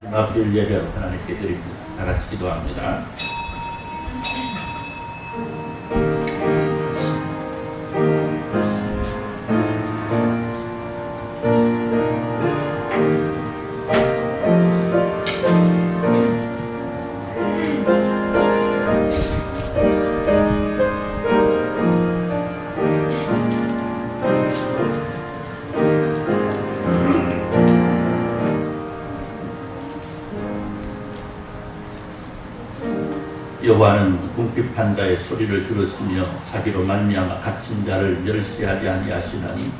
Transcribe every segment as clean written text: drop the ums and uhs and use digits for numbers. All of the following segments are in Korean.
주일 예배로 하나님께 드립니다. 다 같이 기도합니다. 여호와는 궁핍한 자의 소리를 들었으며 자기로 말미암아 갇힌 자를 멸시하지 아니하시나니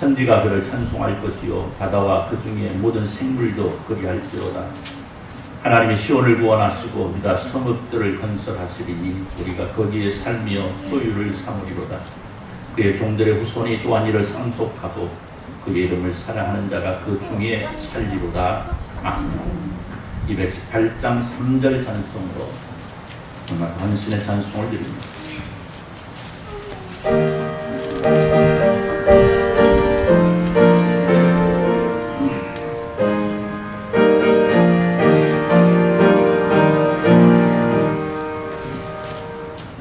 천지가 그를 찬송할 것이요 바다와 그 중에 모든 생물도 그리할지로다. 하나님이 시온을 구원하시고 유다 성읍들을 건설하시리니 우리가 거기에 살며 소유를 삼으리로다. 그의 종들의 후손이 또한 이를 상속하고 그의 이름을 사랑하는 자가 그 중에 살리로다. 아멘. 218장 3절 찬송으로 정말 당신의 찬송을 드립니다.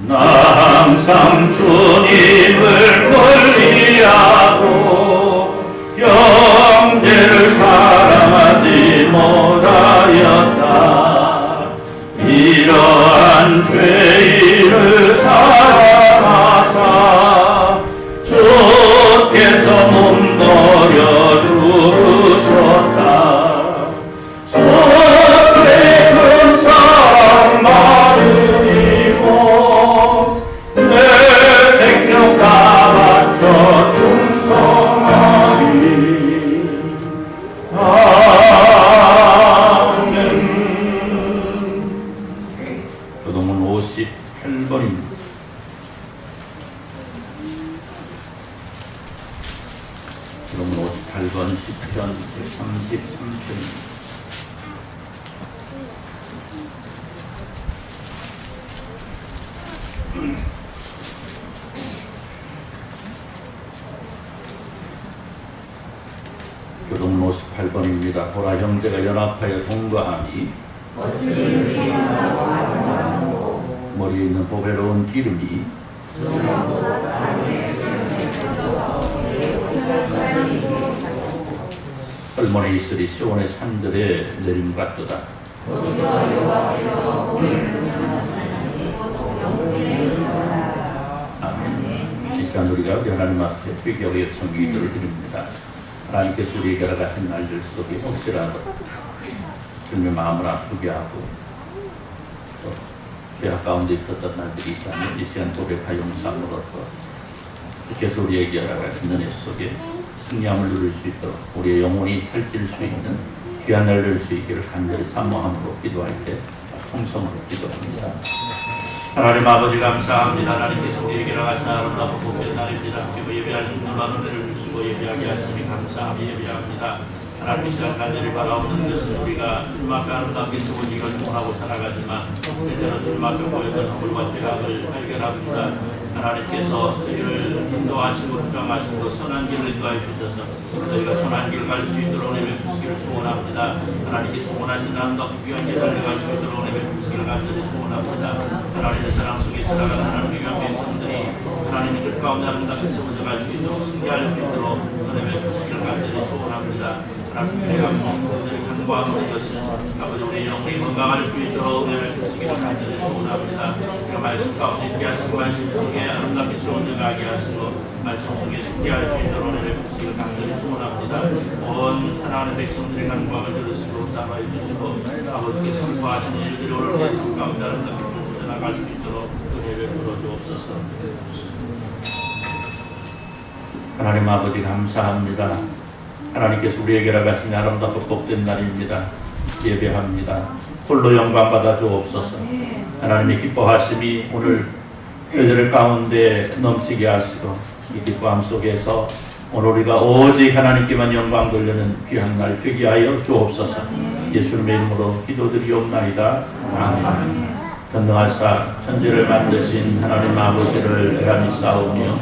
나 항상 주님을 권리하고 형제를 사랑하지 못하였다. 이러한 죄인을 사랑하사 주께서 몸버려 주셨다. 서울의 큰 사랑 마음이고 내 생명 다 바쳐 충성하리. 교동은 58번입니다. 교동은 58번 10편 33편입니다. 교동은 58번입니다. 보라 형제가 연합하여 동거하니 머리에 있는 보배로운 기름이 설문에 있으리 시온의 산들에 내림 같도다. 아멘. 이 시간 우리가 하나님 앞에 회개의 성기도를 드립니다. 하나님께서 우리에게 같은 날들 속에 혹시라도 주님의 마음을 아프게 하고 또 죄악 가운데 있었던 날들이 있다면 이 시간 고백하여 용서함을 얻고 주께서 우리에게 같은 은혜 속에 승리함을 누릴 수 있도록 우리의 영혼이 살찔 수 있는 귀한 날을 낼 수 있기를 간절히 사모함으로 기도할 때 통성으로 기도합니다. 하나님 아버지 감사합니다. 하나님께서 우리에게 나가신 아름답고 복된 날입니다. 그리고 예배할 수 있는 은혜를 주시고 예배하게 하시니 감사하며 예배합니다. 하나님 이 시간 간절히 바라오는 것은 우리가 주님 앞에 아름답게 좋은 이걸 원하고 살아가지만 때때로 주님 앞에 보이던 허물과 죄악을 발견합니다. 하나님께서 저희를 인도하시고 주장하시고 선한 길을 인도해 주셔서 저희가 선한 길을 갈 수 있도록 은혜 베푸시기를 소원합니다. 하나님께 소원하신 아름답고 귀한 예배를 갈 수 있도록 은혜 베푸시기를 간절히 소원합니다. 하나님의 사랑 속에 살아가는 하나님의 귀한 백성들이 하나님의 뜻 가운데 아름답게 세워져갈 수 있도록 승리할 수 있도록 은혜 베푸시기를 간절히 소원합니다. 하나님의 감성들을 간구하는 것은 아버지 우리 영혼이 건강할 수 있도록 은혜를 주시기를 간절히 소원합니다. 그 말씀 가운데 있게 하시고 말씀 속에 아름답게 세워져가게 하시고 말씀 속에 승리할 수 있도록 은혜를 주시기를 간절히 소원합니다. 온 사랑하는 백성들의 간구함을 들으시고 따라해 주시고 아버지께 선포하신 일들이 오늘 내 삶 가운데 아름답게 펼쳐져 나갈 수 있도록 은혜를 풀어주옵소서. 하나님 아버지 감사합니다. 하나님께서 우리에게 나가신 아름답고 복된 날입니다. 예배합니다. 홀로 영광 받아 주옵소서. 하나님의 기뻐하심이 오늘 표절 가운데 넘치게 하시고 이 기뻐함 속에서 오늘 우리가 오직 하나님께만 영광 돌리는 귀한 날 되게 하여 주옵소서. 예수님의 이름으로 기도드리옵나이다. 아멘. 전능하사 천지를 만드신 하나님 아버지를 내가 믿사오며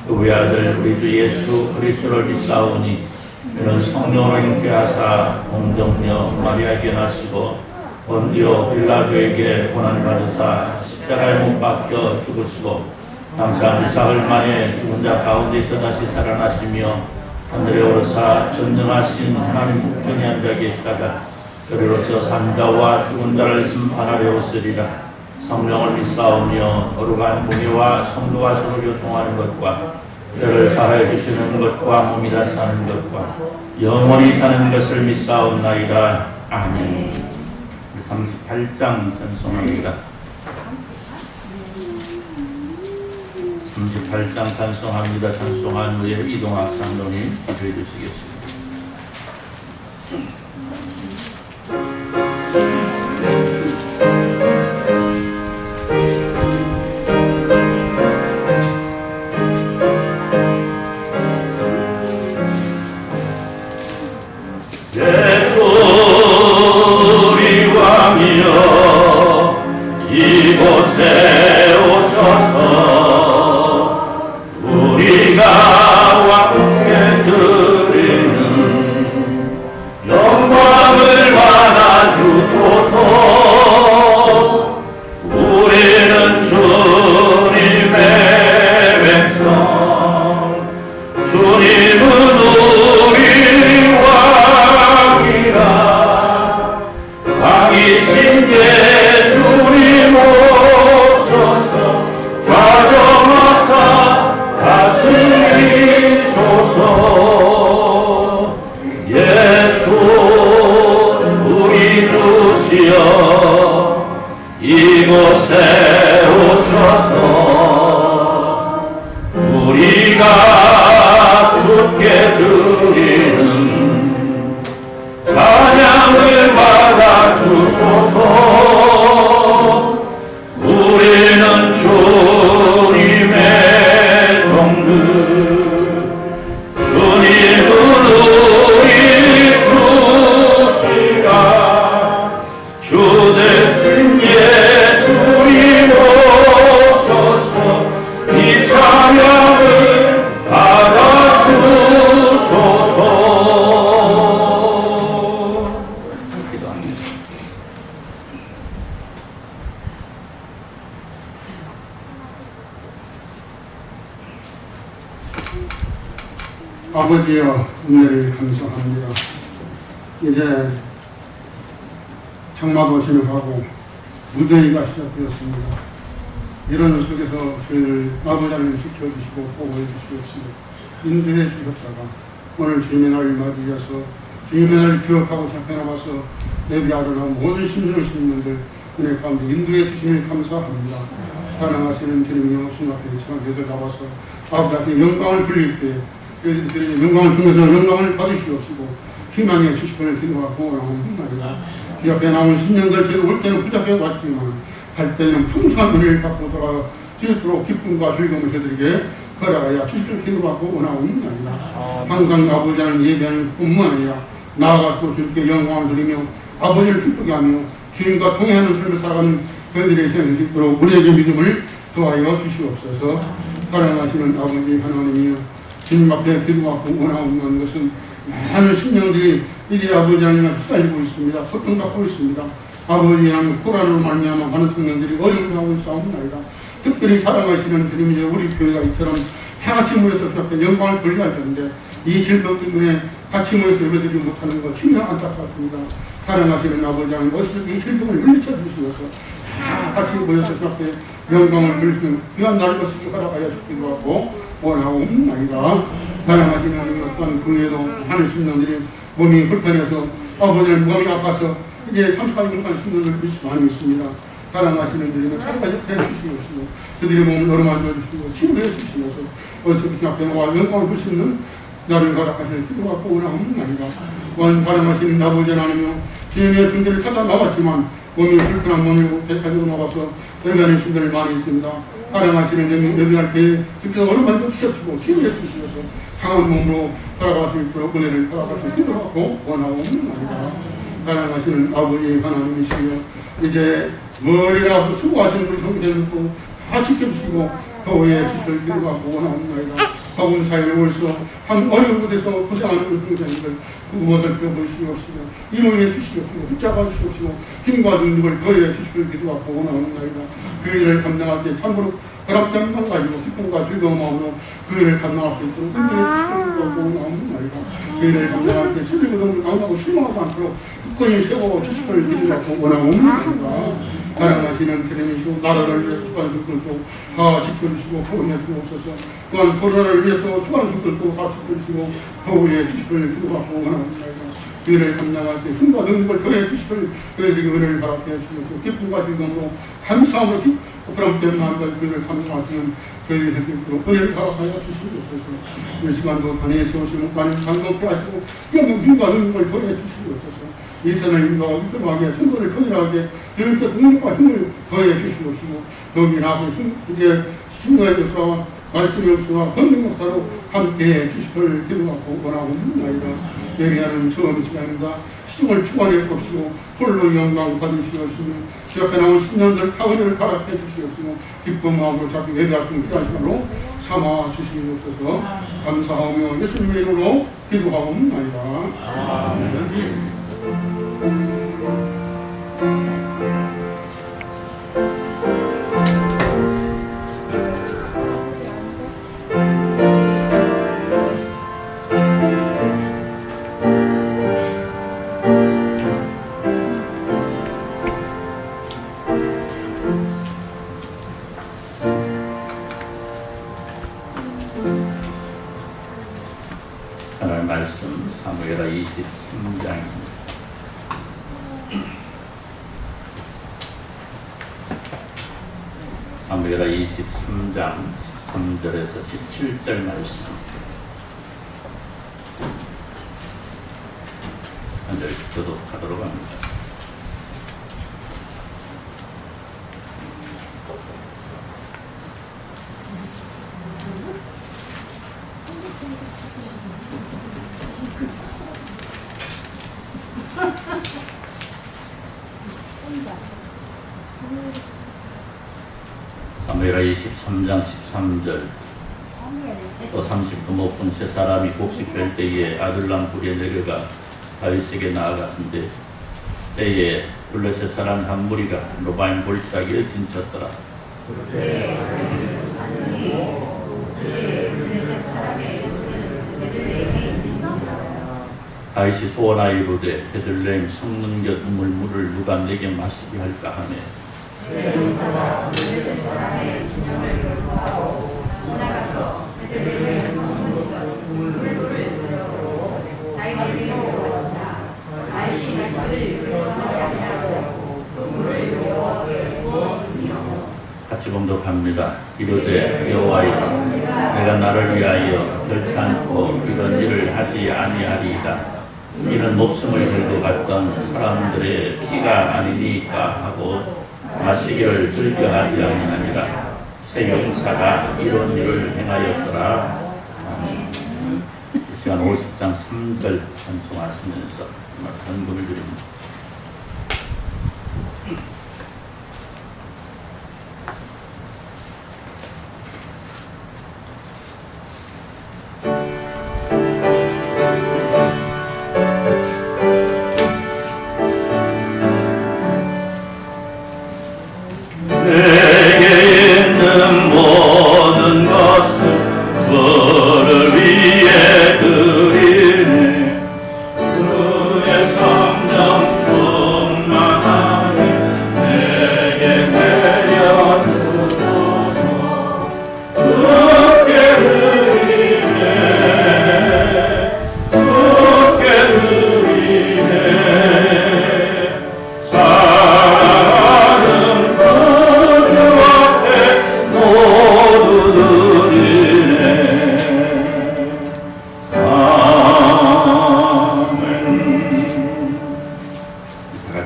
그 외아들 우리 주 예수 그리스도를 믿사오니 이는 성령을 잉태하사 동정녀 마리아에게 나시고 본디오 빌라도에게 고난 받으사 십자가에 못 박혀 죽으시고 장사한 사흘 만에 죽은 자 가운데서 다시 살아나시며 하늘에 오르사 전능하신 하나님 우편에 앉아 계시다가 그리로서 산자와 죽은 자를 심판하려 오시리라. 성령을 믿사오며 거룩한 공예와 성도와 서로 교통하는 것과 저를 사하여 주시는 것과 몸이라 사는 것과 영원히 사는 것을 믿사옵나이다. 아멘. 38장 찬송합니다. 38장 찬송합니다. 찬송한 후에 이동학 장로님 기도해 주시겠습니다. 이곳에 오셔서 우리가 왕께 드리는 영광을 받아 주소서. 우리는 주님의 백성, 주님은 우리 왕이라. 왕이신 예수님 오셔서 자정하사 다스리소서. 예수 우리 주시여 이곳에 오셔서 우리가 주께 드리는 찬양을 받아 주소서. 우리는 주님의 종들, 주님은 우리 주시라. 주 대신 예수님 오셔서 이 찬양을 받아 주소서. 아버지여, 은혜를 감사합니다. 이제 장마도 진행하고 무더위가 시작되었습니다. 이런 속에서 저희를 아버지를 지켜주시고 보호해 주시옵시고 인도해 주셨다가 오늘 주님의 날을 맞이해서 주님의 날을 기억하고 잡혀나가서 예배하러 나온 모든 신중하신 분들 은혜 가운데 인도해 주시니 감사합니다. 사랑하시는 주님이여, 신 앞에 참여들 나와서 아버지 앞에 영광을 빌릴 때 저희들의 영광을 통해서 영광을 받으시옵시고 희망의 주식을 기도하고 나옵니다. 이 앞에 남은 10년들 저희도 올 때는 부잡해 왔지만 갈 때는 풍성한 은혜를 갖고 돌아가 저희도록 기쁨과 즐거움을 저희들에게 걸어가야 주식을 기도하고 나옵니다. 항상 아버지 하는 예배하는 뿐만 아니라 나아가서 주님께 영광을 드리며 아버지를 기쁘게 하며 주님과 동행하는 삶을 살아가는 저희들의 생을 있도록 우리에게 믿음을 더하여 주시옵소서. 사랑하시는 아버지 하나님이여, 주님 앞에 기도하고 원하옵는 것은 많은 신령들이 이제 아버지 하나님을 휘날리고 있습니다. 고통받고 있습니다. 아버지 하나님 코로나로 말미암아 많은 성령들이 어려움을 하고 있사옵나이다. 특별히 사랑하시는 주님이여, 우리 교회가 이처럼 다같이 모여서 주 앞에 영광을 돌려야 할 텐데 이 질병 때문에 같이 모여서 예배드리지 못하는 것 정말 안타깝습니다. 사랑하시는 아버지 하나님, 어떻게 이 질병을 물리쳐 주시어서 다 같이 모여서 주 앞에 영광을 돌리시는 귀한 날을 것을 허락하여 주기도 하고 원하옵나이다. 사랑하시는 하나님, 어떤 교회도 하는 신령들이 몸이 불편해서 아버지를 몸이 아파서 이제 30만 명간 신령을 많이 있습니다. 사랑하시는 주님은 잘까지 해주시옵시고 그들의 몸을 얼마나 주시고 치료해 주시면서 어서 주신 앞에 와 영광을 부시는 나를 허락하시는 기도가 원하옵나이다. 사랑하시는 아버지 하나님이여, 주님의 등대를 찾아 나왔지만 몸이 불편한 몸이고 대타지고 나와서 예배하는 신들이 많이 있습니다. 사랑하시는 예배할 때 직접 얼마나 주셔주고 치료해 주시면서 강한 몸으로 살아갈 수 있도록 은혜를 허락하시는 기도하고 원하옵나이다. 사랑하시는 아버지 하나님이시여, 이제 멀리 나와서 수고하시는 우리 성도들도 다 지켜주시고 더위에 지시를 기도하고 원하옵나이다. 바운 삶을 올서 한 어느 곳에서 고생하는 공생들 그것을 펴보시옵시며 이용해 주시옵시며 붙잡아 주시옵시며 힘과 능력을 더해 주시길 기도하고 원하옵나이다. 그 일을 감당할 때 참으로 그람장만 가지고 기쁨과 즐거운 마음으로 그 일을 감당할 수 있도록 인도해 주시길 기도하고 원하옵나이다. 그 일을 감당할 때 슬리고 너무 강하고 실망하지 않도록 굳건히 세워 주시길 기도하고 원하옵나이다. 사랑하시는 주님이시고 나라를 위해서 수고하는 다 지켜주시고 보호해 주옵소서. 또한 도라를 위해서 수고하는 분들도 다 지켜주시고 보호해 주시길 기도하고 원하옵나이다. 그를 감당할 때 힘과 능력을 더해 주시길 그에게 은혜를 바라게 해주시고 기쁨과 즐거움으로 감사함으로 그런 마음과 그를 감당하시는 저희들이 할 수 있도록 은혜를 바라하여 주시옵소서. 이 시간도 단위에 세우시고 목사님 감동케 하시고 뛰어난 힘과 능력을 더해 주시옵소서. 이 채널 인도가 위험하게 선거를 통일하게 주님께 능력과 힘을 더해 주시옵시고 여기 나서 이제 신도의 역사와 말씀의 역사와 권능 역사로 함께해 주시길 기도하고 원하옵나이다. 예비하는 처음 시간입니다. 시중을 축원해 주옵시고 홀로 영광 받으시옵시며 지역에 나온 신년들 타원을 가락해 주시옵시며 기쁜 마음으로 자기 예배할 수 있는 귀한 시간으로 삼아 주시옵소서. 감사하며 예수님의 이름으로 기도하옵나이다. 아멘. 하나님의 말씀 사무엘하 23장입니다. 사무엘하 23장 13절에서 17절 말씀 먼저 교독하도록 합니다. 사무엘하 23장 13절 또 30분 높은 세 사람이 곡식될 때에 아둘람 굴에 내려가 다윗에게 나아갔는데 때에 블레셋 사람 한 무리가 로바임 골짜기에 진쳤더라. 다윗이 소원하여 이르되 베들레헴 성문 곁 우물물을 누가 내게 마시게 할까 하매 같이 봉독합니다. 이르되 여호와여 내가 나를 위하여 결단코 이런 일을 하지 아니하리이다. 이는 목숨을 걸고 갔던 사람들의 피가 아니니까 하고 마시기를 즐겨하지 아니하니라. 새 용사가 이런 일을 행하였더라. 이 시간 50장 3절 찬송하시면서 헌금을 드립니다.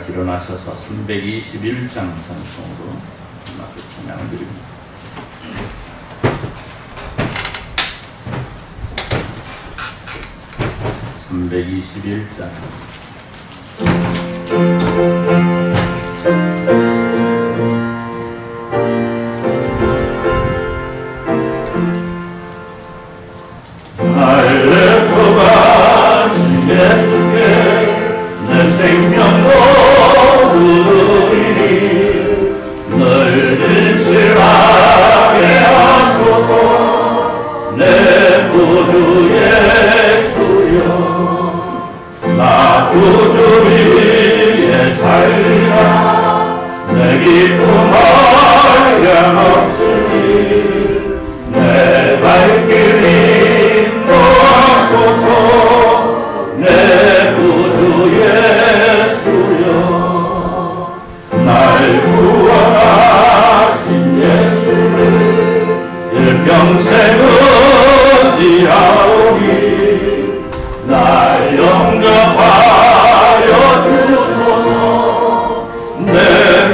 일어나셔서 321장 찬송으로 음악을 찬양을 드립니다. 내 구주 예수여 나 구주 위에 살리라 내 기쁨 한량없으니 내 발길 인도하소서 내 구주 예수여 날 구원하신 예수를 일평생 의지하오니 날 영접하여 주소서 내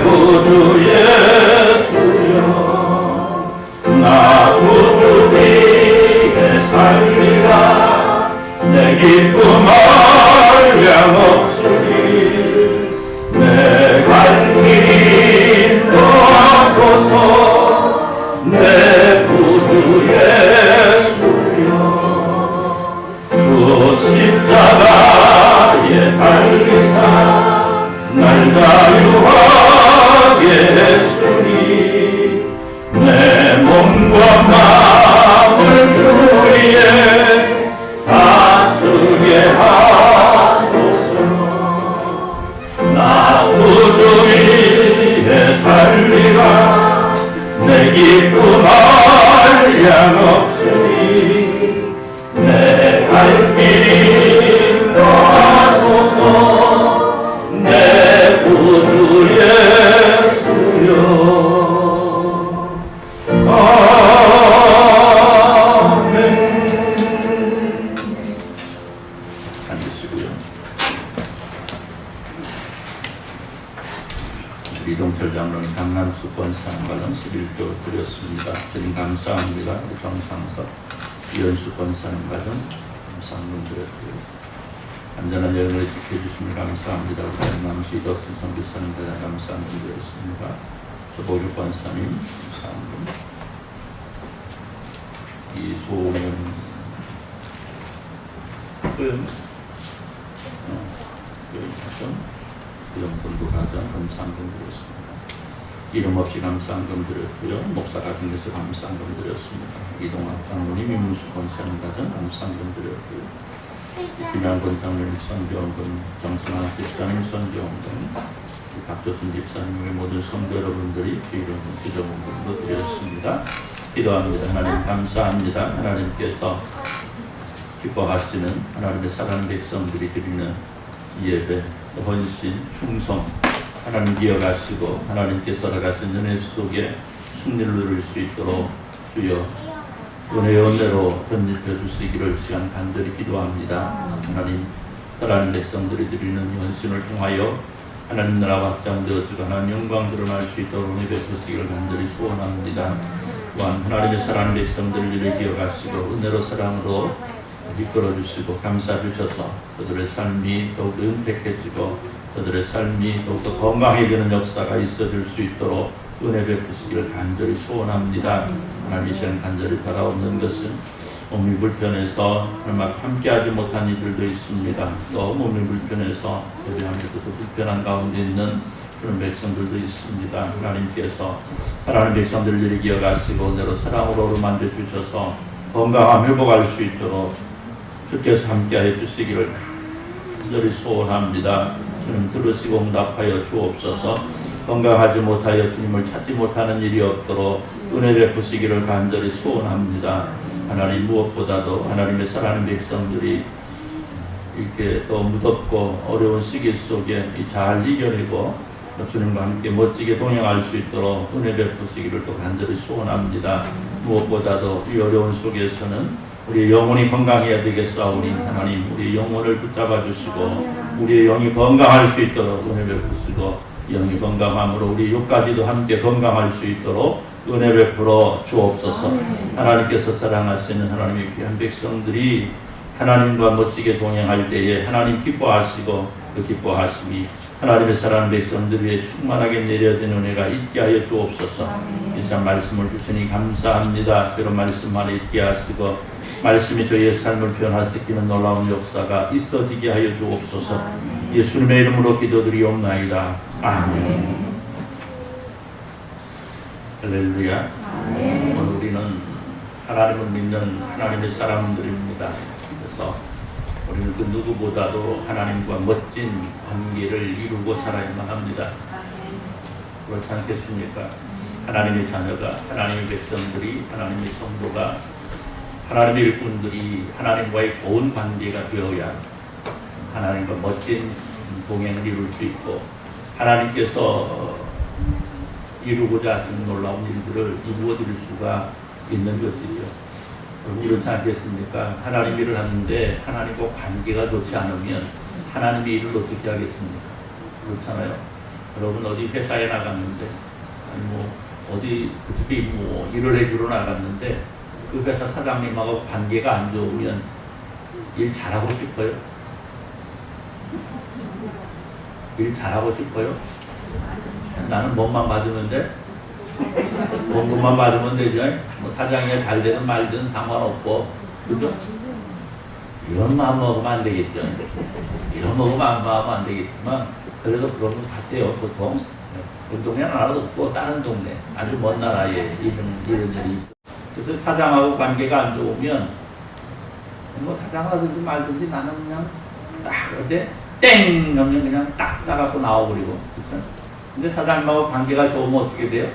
구주 예수여 나 구주 위에 살리라 내 기쁨 한량없으니 내 갈 길 인도하소서 내 구주 예수여 그 십자가에 달리사 날 자유하게 했으니 내 몸과 마음을 주 위에 다스게 하소서 나 구주 위에 살리라 내 기쁨 한량없으니 내 갈 길 인도하소서 내 구주 예수여 아멘. 앉으시고요. 이동철 장로님 강남수 권사님 관련 11조 드렸습니다. 드림 감사합니다. 우리 정상석 이현수 권사님 관련 감사함을 드렸고요. 안전한 여행을 지켜주시면 감사합니다. 우리 강남수 이덕순 선교사님 관련 감사함을 드렸습니다. 조보주 권사님 감사합니다. 이소년 구영군도 가장 감사함을 드렸습니다. 이름 없이 감사함을 드렸고요. 목사 가정에서 감사함을 드렸습니다. 이동학 장로님, 이문수 권사님 가정 감사함을 드렸고요. 김양권 장로님, 선교원군, 정승환 집사님, 선교원군, 박조순 집사님의 모든 성도 여러분들이 이름 기도문도 드렸습니다. 기도합니다. 하나님 감사합니다. 하나님께서 기뻐하시는 하나님의 사랑하는 백성들이 드리는 예배, 헌신, 충성 하나님 기억하시고 하나님께서 허락하신 은혜 속에 승리를 누릴 수 있도록 주여 은혜의 은혜로 덧입혀 주시기를 시간 간절히 기도합니다. 하나님 사랑하는 백성들이 드리는 헌신을 통하여 하나님 나라 확장되어지고 하나님 영광 드러날 수 있도록 은혜 베푸시기를 간절히 소원합니다. 또한 하나님의 사랑하는 백성들을 기억하시고 은혜로 사랑으로 이끌어 주시고 감싸 주셔서 그들의 삶이 더욱 은택해지고 그들의 삶이 더욱더 건강해지는 역사가 있어질 수 있도록 은혜 베푸시기를 간절히 소원합니다. 하나님 이 시간 간절히 바라옵는 것은 몸이 불편해서 정말 함께하지 못한 이들도 있습니다. 또 몸이 불편해서 예배하면서도 불편한 가운데 있는 그런 백성들도 있습니다. 하나님께서 사랑하는 백성들을 기억하시고 은혜로 사랑으로 만져 주셔서 건강함 회복할 수 있도록 주께서 함께하여 주시기를 간절히 소원합니다. 주님 들으시고 응답하여 주옵소서. 건강하지 못하여 주님을 찾지 못하는 일이 없도록 은혜 베푸시기를 간절히 소원합니다. 하나님 무엇보다도 하나님의 사랑하는 백성들이 이렇게 또 무덥고 어려운 시기 속에 잘 이겨내고 주님과 함께 멋지게 동행할 수 있도록 은혜 베푸시기를 또 간절히 소원합니다. 무엇보다도 이 어려운 속에서는 우리의 영혼이 건강해야 되겠사오니 하나님 우리의 영혼을 붙잡아 주시고 우리의 영이 건강할 수 있도록 은혜 베푸시고 영이 건강함으로 우리 육까지도 함께 건강할 수 있도록 은혜 베풀어 주옵소서. 하나님께서 사랑하시는 하나님의 귀한 백성들이 하나님과 멋지게 동행할 때에 하나님 기뻐하시고 그 기뻐하심이 하나님의 사랑하는 백성들 위해 충만하게 내려진 은혜가 있게 하여 주옵소서. 이상 말씀을 주시니 감사합니다. 그런 말씀만 있게 하시고 말씀이 저희의 삶을 변화시키는 놀라운 역사가 있어지게 하여 주옵소서. 예수님의 이름으로 기도드리옵나이다. 아멘. 할렐루야. 오늘 우리는 하나님을 믿는 하나님의 사람들입니다. 그래서 우리는 그 누구보다도 하나님과 멋진 관계를 이루고 살아야만 합니다. 그렇지 않겠습니까? 하나님의 자녀가, 하나님의 백성들이, 하나님의 성도가, 하나님의 일꾼들이 하나님과의 좋은 관계가 되어야 하나님과 멋진 동행을 이룰 수 있고 하나님께서 이루고자 하시는 놀라운 일들을 이루어 드릴 수가 있는 것이죠. 그렇지 않겠습니까? 하나님 일을 하는데 하나님과 관계가 좋지 않으면 하나님의 일을 어떻게 하겠습니까? 그렇잖아요. 여러분 어디 회사에 나갔는데 아니 뭐 어디 어떻게 뭐 일을 해주러 나갔는데 그 회사 사장님하고 관계가 안 좋으면 일 잘하고 싶어요? 일 잘하고 싶어요? 나는 몸만 받으면 돼? 원금만 받으면 되죠? 뭐 사장이 잘 되든 말든 상관없고, 그죠? 이런 마음 먹으면 안 되겠죠? 이런 먹으면 안 되겠지만, 그래도 그런 것 같아요, 보통. 그 동네 하나도 없고, 다른 동네, 아주 먼 나라에 이런 일이 있죠. 그래서 사장하고 관계가 안 좋으면, 뭐 사장하든지 말든지 나는 그냥 딱, 그런데 땡! 하면 그냥 딱 싸갖고 나와버리고, 그쵸? 근데 사장님하고 관계가 좋으면 어떻게 돼요?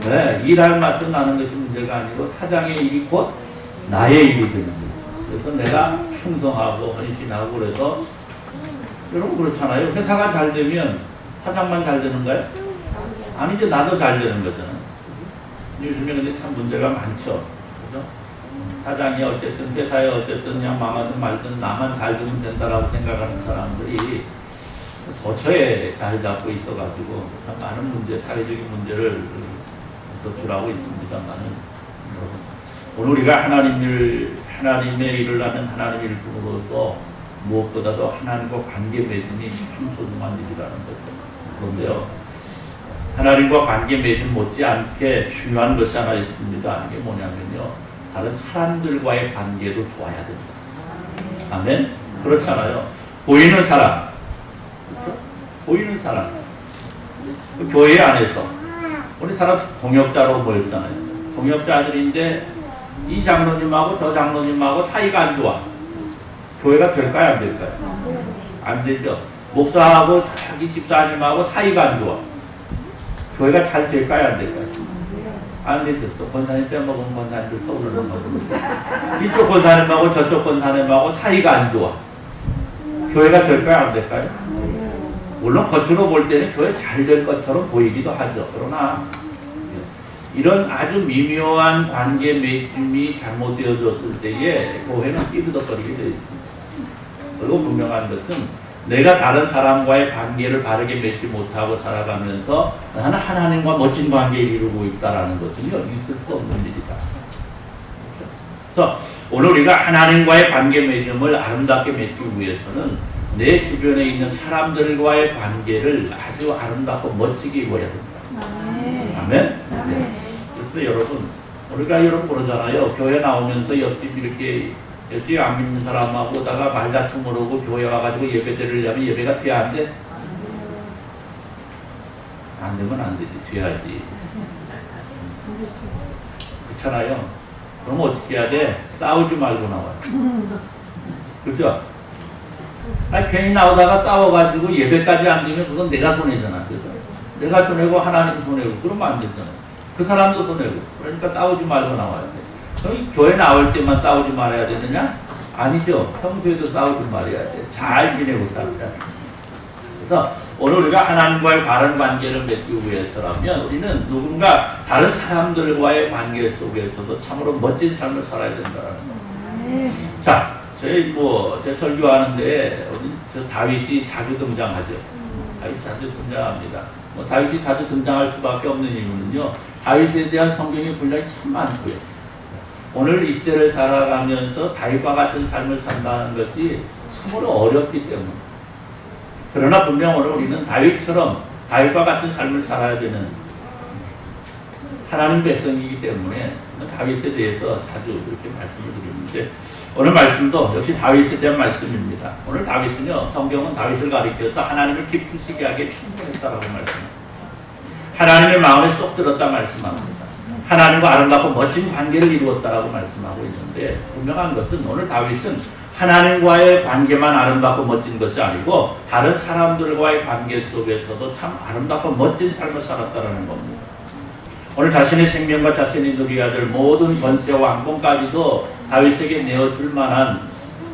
네, 일할 맛도 나는 것이 문제가 아니고 사장의 일이 곧 나의 일이 되는 거예요. 그래서 내가 충성하고 헌신하고 그래서 여러분 그렇잖아요. 회사가 잘 되면 사장만 잘 되는가요? 아니죠. 나도 잘 되는 거잖아요. 요즘에 근데 참 문제가 많죠. 그죠? 사장이 어쨌든 회사에 어쨌든 그냥 망하든 말든 나만 잘 되면 된다라고 생각하는 사람들이 거처에 자리 잡고 있어가지고 참 많은 문제, 사회적인 문제를 도출하고 있습니다만은 오늘 우리가 하나님의 일을 하는 하나님의 일꾼으로서 무엇보다도 하나님과 관계 맺음이 참 소중한 일이라는 거죠. 그런데요, 하나님과 관계 맺음 못지않게 중요한 것이 하나 있습니다. 이게 뭐냐면요, 다른 사람들과의 관계도 좋아야 된다. 아멘? 그렇잖아요. 보이는 사람, 보이는 사람. 그 교회 안에서 우리 사람 동역자로 모였잖아요. 동역자들인데 이 장로님하고 저 장로님하고 사이가 안 좋아. 교회가 될까요? 안 될까요? 안 되죠. 목사하고 자기 집사님하고 사이가 안 좋아. 교회가 잘 될까요? 안 될까요? 안 되죠. 또 권사님 빼먹은 권사님들 서울을 넘어가고 이쪽 권사님하고 저쪽 권사님하고 사이가 안 좋아. 교회가 될까요? 안 될까요? 물론 겉으로 볼 때는 교회 잘 될 것처럼 보이기도 하죠. 그러나 이런 아주 미묘한 관계 맺음이 잘못되어졌을 때에 교회는 삐그덕거리게 되어 있습니다. 그리고 분명한 것은 내가 다른 사람과의 관계를 바르게 맺지 못하고 살아가면서 나는 하나님과 멋진 관계를 이루고 있다는 것은요, 있을 수 없는 일이다. 그래서 오늘 우리가 하나님과의 관계 맺음을 아름답게 맺기 위해서는 내 주변에 있는 사람들과의 관계를 아주 아름답고 멋지게 이루어야 된다. 아멘? 네. 그래서 여러분, 우리가 여러분 그러잖아요. 교회 나오면서 옆집 안 믿는 사람하고다가 말다툼을 하고 교회 와가지고 예배 드리려면 예배가 돼야 안 돼? 안 되면 안 되지. 돼야지. 그렇잖아요. 그럼 어떻게 해야 돼? 싸우지 말고 나와요. 그렇죠? 아니, 괜히 나오다가 싸워가지고 예배까지 안 되면 그건 내가 손해잖아. 그죠? 내가 손해고 하나님 손해고 그러면 안 되잖아. 그 사람도 손해고. 그러니까 싸우지 말고 나와야 돼. 그럼 교회 나올 때만 싸우지 말아야 되느냐? 아니죠. 평소에도 싸우지 말아야 돼. 잘 지내고 살아야 돼. 그래서 오늘 우리가 하나님과의 바른 관계를 맺기 위해서라면 우리는 누군가 다른 사람들과의 관계 속에서도 참으로 멋진 삶을 살아야 된다는 거예요. 자, 제 설교하는데 저 다윗이 자주 등장하죠. 다윗이 자주 등장합니다. 다윗이 자주 등장할 수밖에 없는 이유는요, 다윗에 대한 성경의 분량이 참 많고요. 오늘 이 시대를 살아가면서 다윗과 같은 삶을 산다는 것이 참으로 어렵기 때문에. 그러나 분명 오늘 우리는 다윗과 같은 삶을 살아야 되는 하나님 백성이기 때문에 다윗에 대해서 자주 이렇게 말씀을 드리는데, 오늘 말씀도 역시 다윗에 대한 말씀입니다. 오늘 다윗은요, 성경은 다윗을 가리켜서 하나님을 기쁘시게 하기에 충분했다라고 말씀합니다. 하나님의 마음에 쏙 들었다 말씀합니다. 하나님과 아름답고 멋진 관계를 이루었다라고 말씀하고 있는데, 분명한 것은 오늘 다윗은 하나님과의 관계만 아름답고 멋진 것이 아니고 다른 사람들과의 관계 속에서도 참 아름답고 멋진 삶을 살았다는 겁니다. 오늘 자신의 생명과 자신이 누려야 될 모든 권세와 왕권까지도 다윗에게 내어줄 만한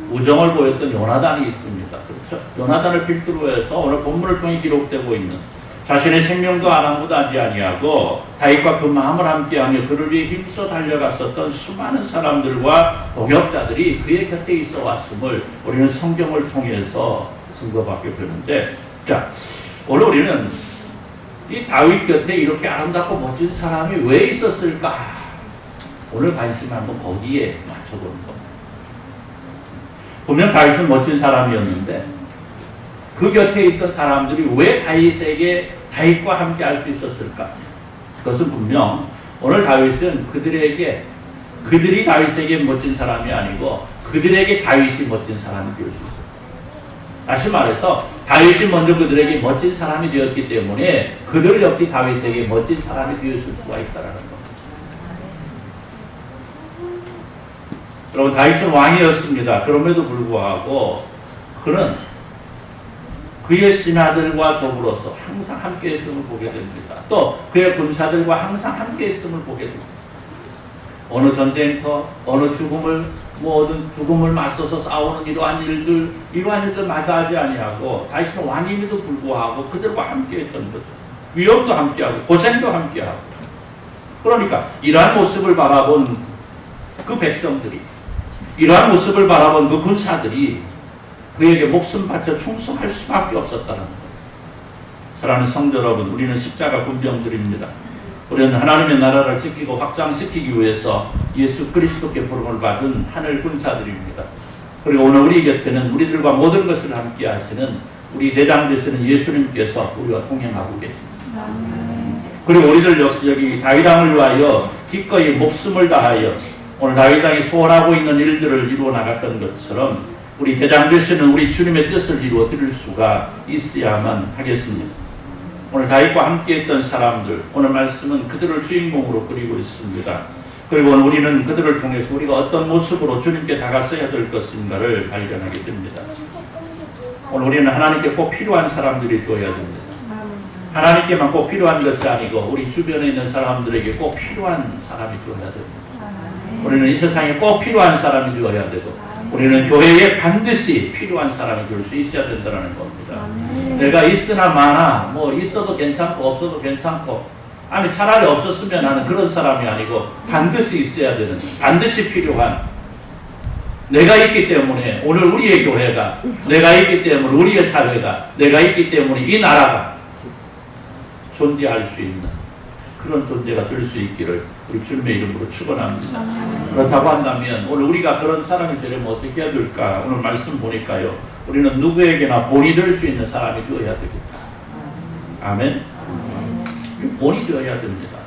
우정을 보였던 요나단이 있습니다. 그렇죠? 요나단을 필두로 해서 오늘 본문을 통해 기록되고 있는, 자신의 생명도 아랑곳하지 아니하고 다윗과 그 마음을 함께하며 그를 위해 힘써 달려갔었던 수많은 사람들과 동역자들이 그의 곁에 있어 왔음을 우리는 성경을 통해서 증거받게 되는데, 자, 오늘 우리는 이 다윗 곁에 이렇게 아름답고 멋진 사람이 왜 있었을까? 오늘 관심을 한번 거기에 맞춰보는 겁니다. 분명 다윗은 멋진 사람이었는데 그 곁에 있던 사람들이 왜 다윗과 함께 할 수 있었을까? 그것은 분명 오늘 다윗은 그들이 다윗에게 멋진 사람이 아니고 그들에게 다윗이 멋진 사람이 될 수 있어요. 다시 말해서 다윗이 먼저 그들에게 멋진 사람이 되었기 때문에 그들 역시 다윗에게 멋진 사람이 되었을 수가 있다는 겁니다. 여러분, 다윗은 왕이었습니다. 그럼에도 불구하고 그는 그의 신하들과 더불어서 항상 함께 했음을 보게 됩니다. 또 그의 군사들과 항상 함께 했음을 보게 됩니다. 어느 전쟁터, 어느 모든 죽음을 맞서서 싸우는 이러한 일들 마다하지 아니하고 다윗은 왕임에도 불구하고 그들과 함께 했던 거죠. 위험도 함께하고 고생도 함께하고. 그러니까 이러한 모습을 바라본 그 백성들이, 이러한 모습을 바라본 그 군사들이 그에게 목숨 바쳐 충성할 수밖에 없었다는 것. 사랑하는 성도 여러분, 우리는 십자가 군병들입니다. 우리는 하나님의 나라를 지키고 확장시키기 위해서 예수 그리스도께 부름을 받은 하늘 군사들입니다. 그리고 오늘 우리 곁에는 우리들과 모든 것을 함께 하시는 우리 대장 되시는 예수님께서 우리와 동행하고 계십니다. 그리고 우리들 역시 여기 다윗왕을 위하여 기꺼이 목숨을 다하여 오늘 다윗왕이 소원하고 있는 일들을 이루어 나갔던 것처럼 우리 대장 되시는 우리 주님의 뜻을 이루어 드릴 수가 있어야만 하겠습니다. 오늘 다윗과 함께 했던 사람들, 오늘 말씀은 그들을 주인공으로 그리고 있습니다. 그리고 오늘 우리는 그들을 통해서 우리가 어떤 모습으로 주님께 다가서야 될 것인가를 발견하게 됩니다. 오늘 우리는 하나님께 꼭 필요한 사람들이 되어야 됩니다. 하나님께만 꼭 필요한 것이 아니고 우리 주변에 있는 사람들에게 꼭 필요한 사람이 되어야 됩니다. 우리는 이 세상에 꼭 필요한 사람이 되어야 되고 우리는 교회에 반드시 필요한 사람이 될 수 있어야 된다는 겁니다. 내가 있으나 마나 뭐 있어도 괜찮고 없어도 괜찮고 아니 차라리 없었으면 하는 그런 사람이 아니고 반드시 있어야 되는, 반드시 필요한, 내가 있기 때문에 오늘 우리의 교회가, 내가 있기 때문에 우리의 사회가, 내가 있기 때문에 이 나라가 존재할 수 있는 그런 존재가 될 수 있기를 우리 주님의 이름으로 축원합니다. 그렇다고 한다면 오늘 우리가 그런 사람이 되려면 어떻게 해야 될까? 오늘 말씀 보니까요, 우리는 누구에게나 본이 될 수 있는 사람이 되어야 되겠다. 아멘. 본이 되어야 됩니다.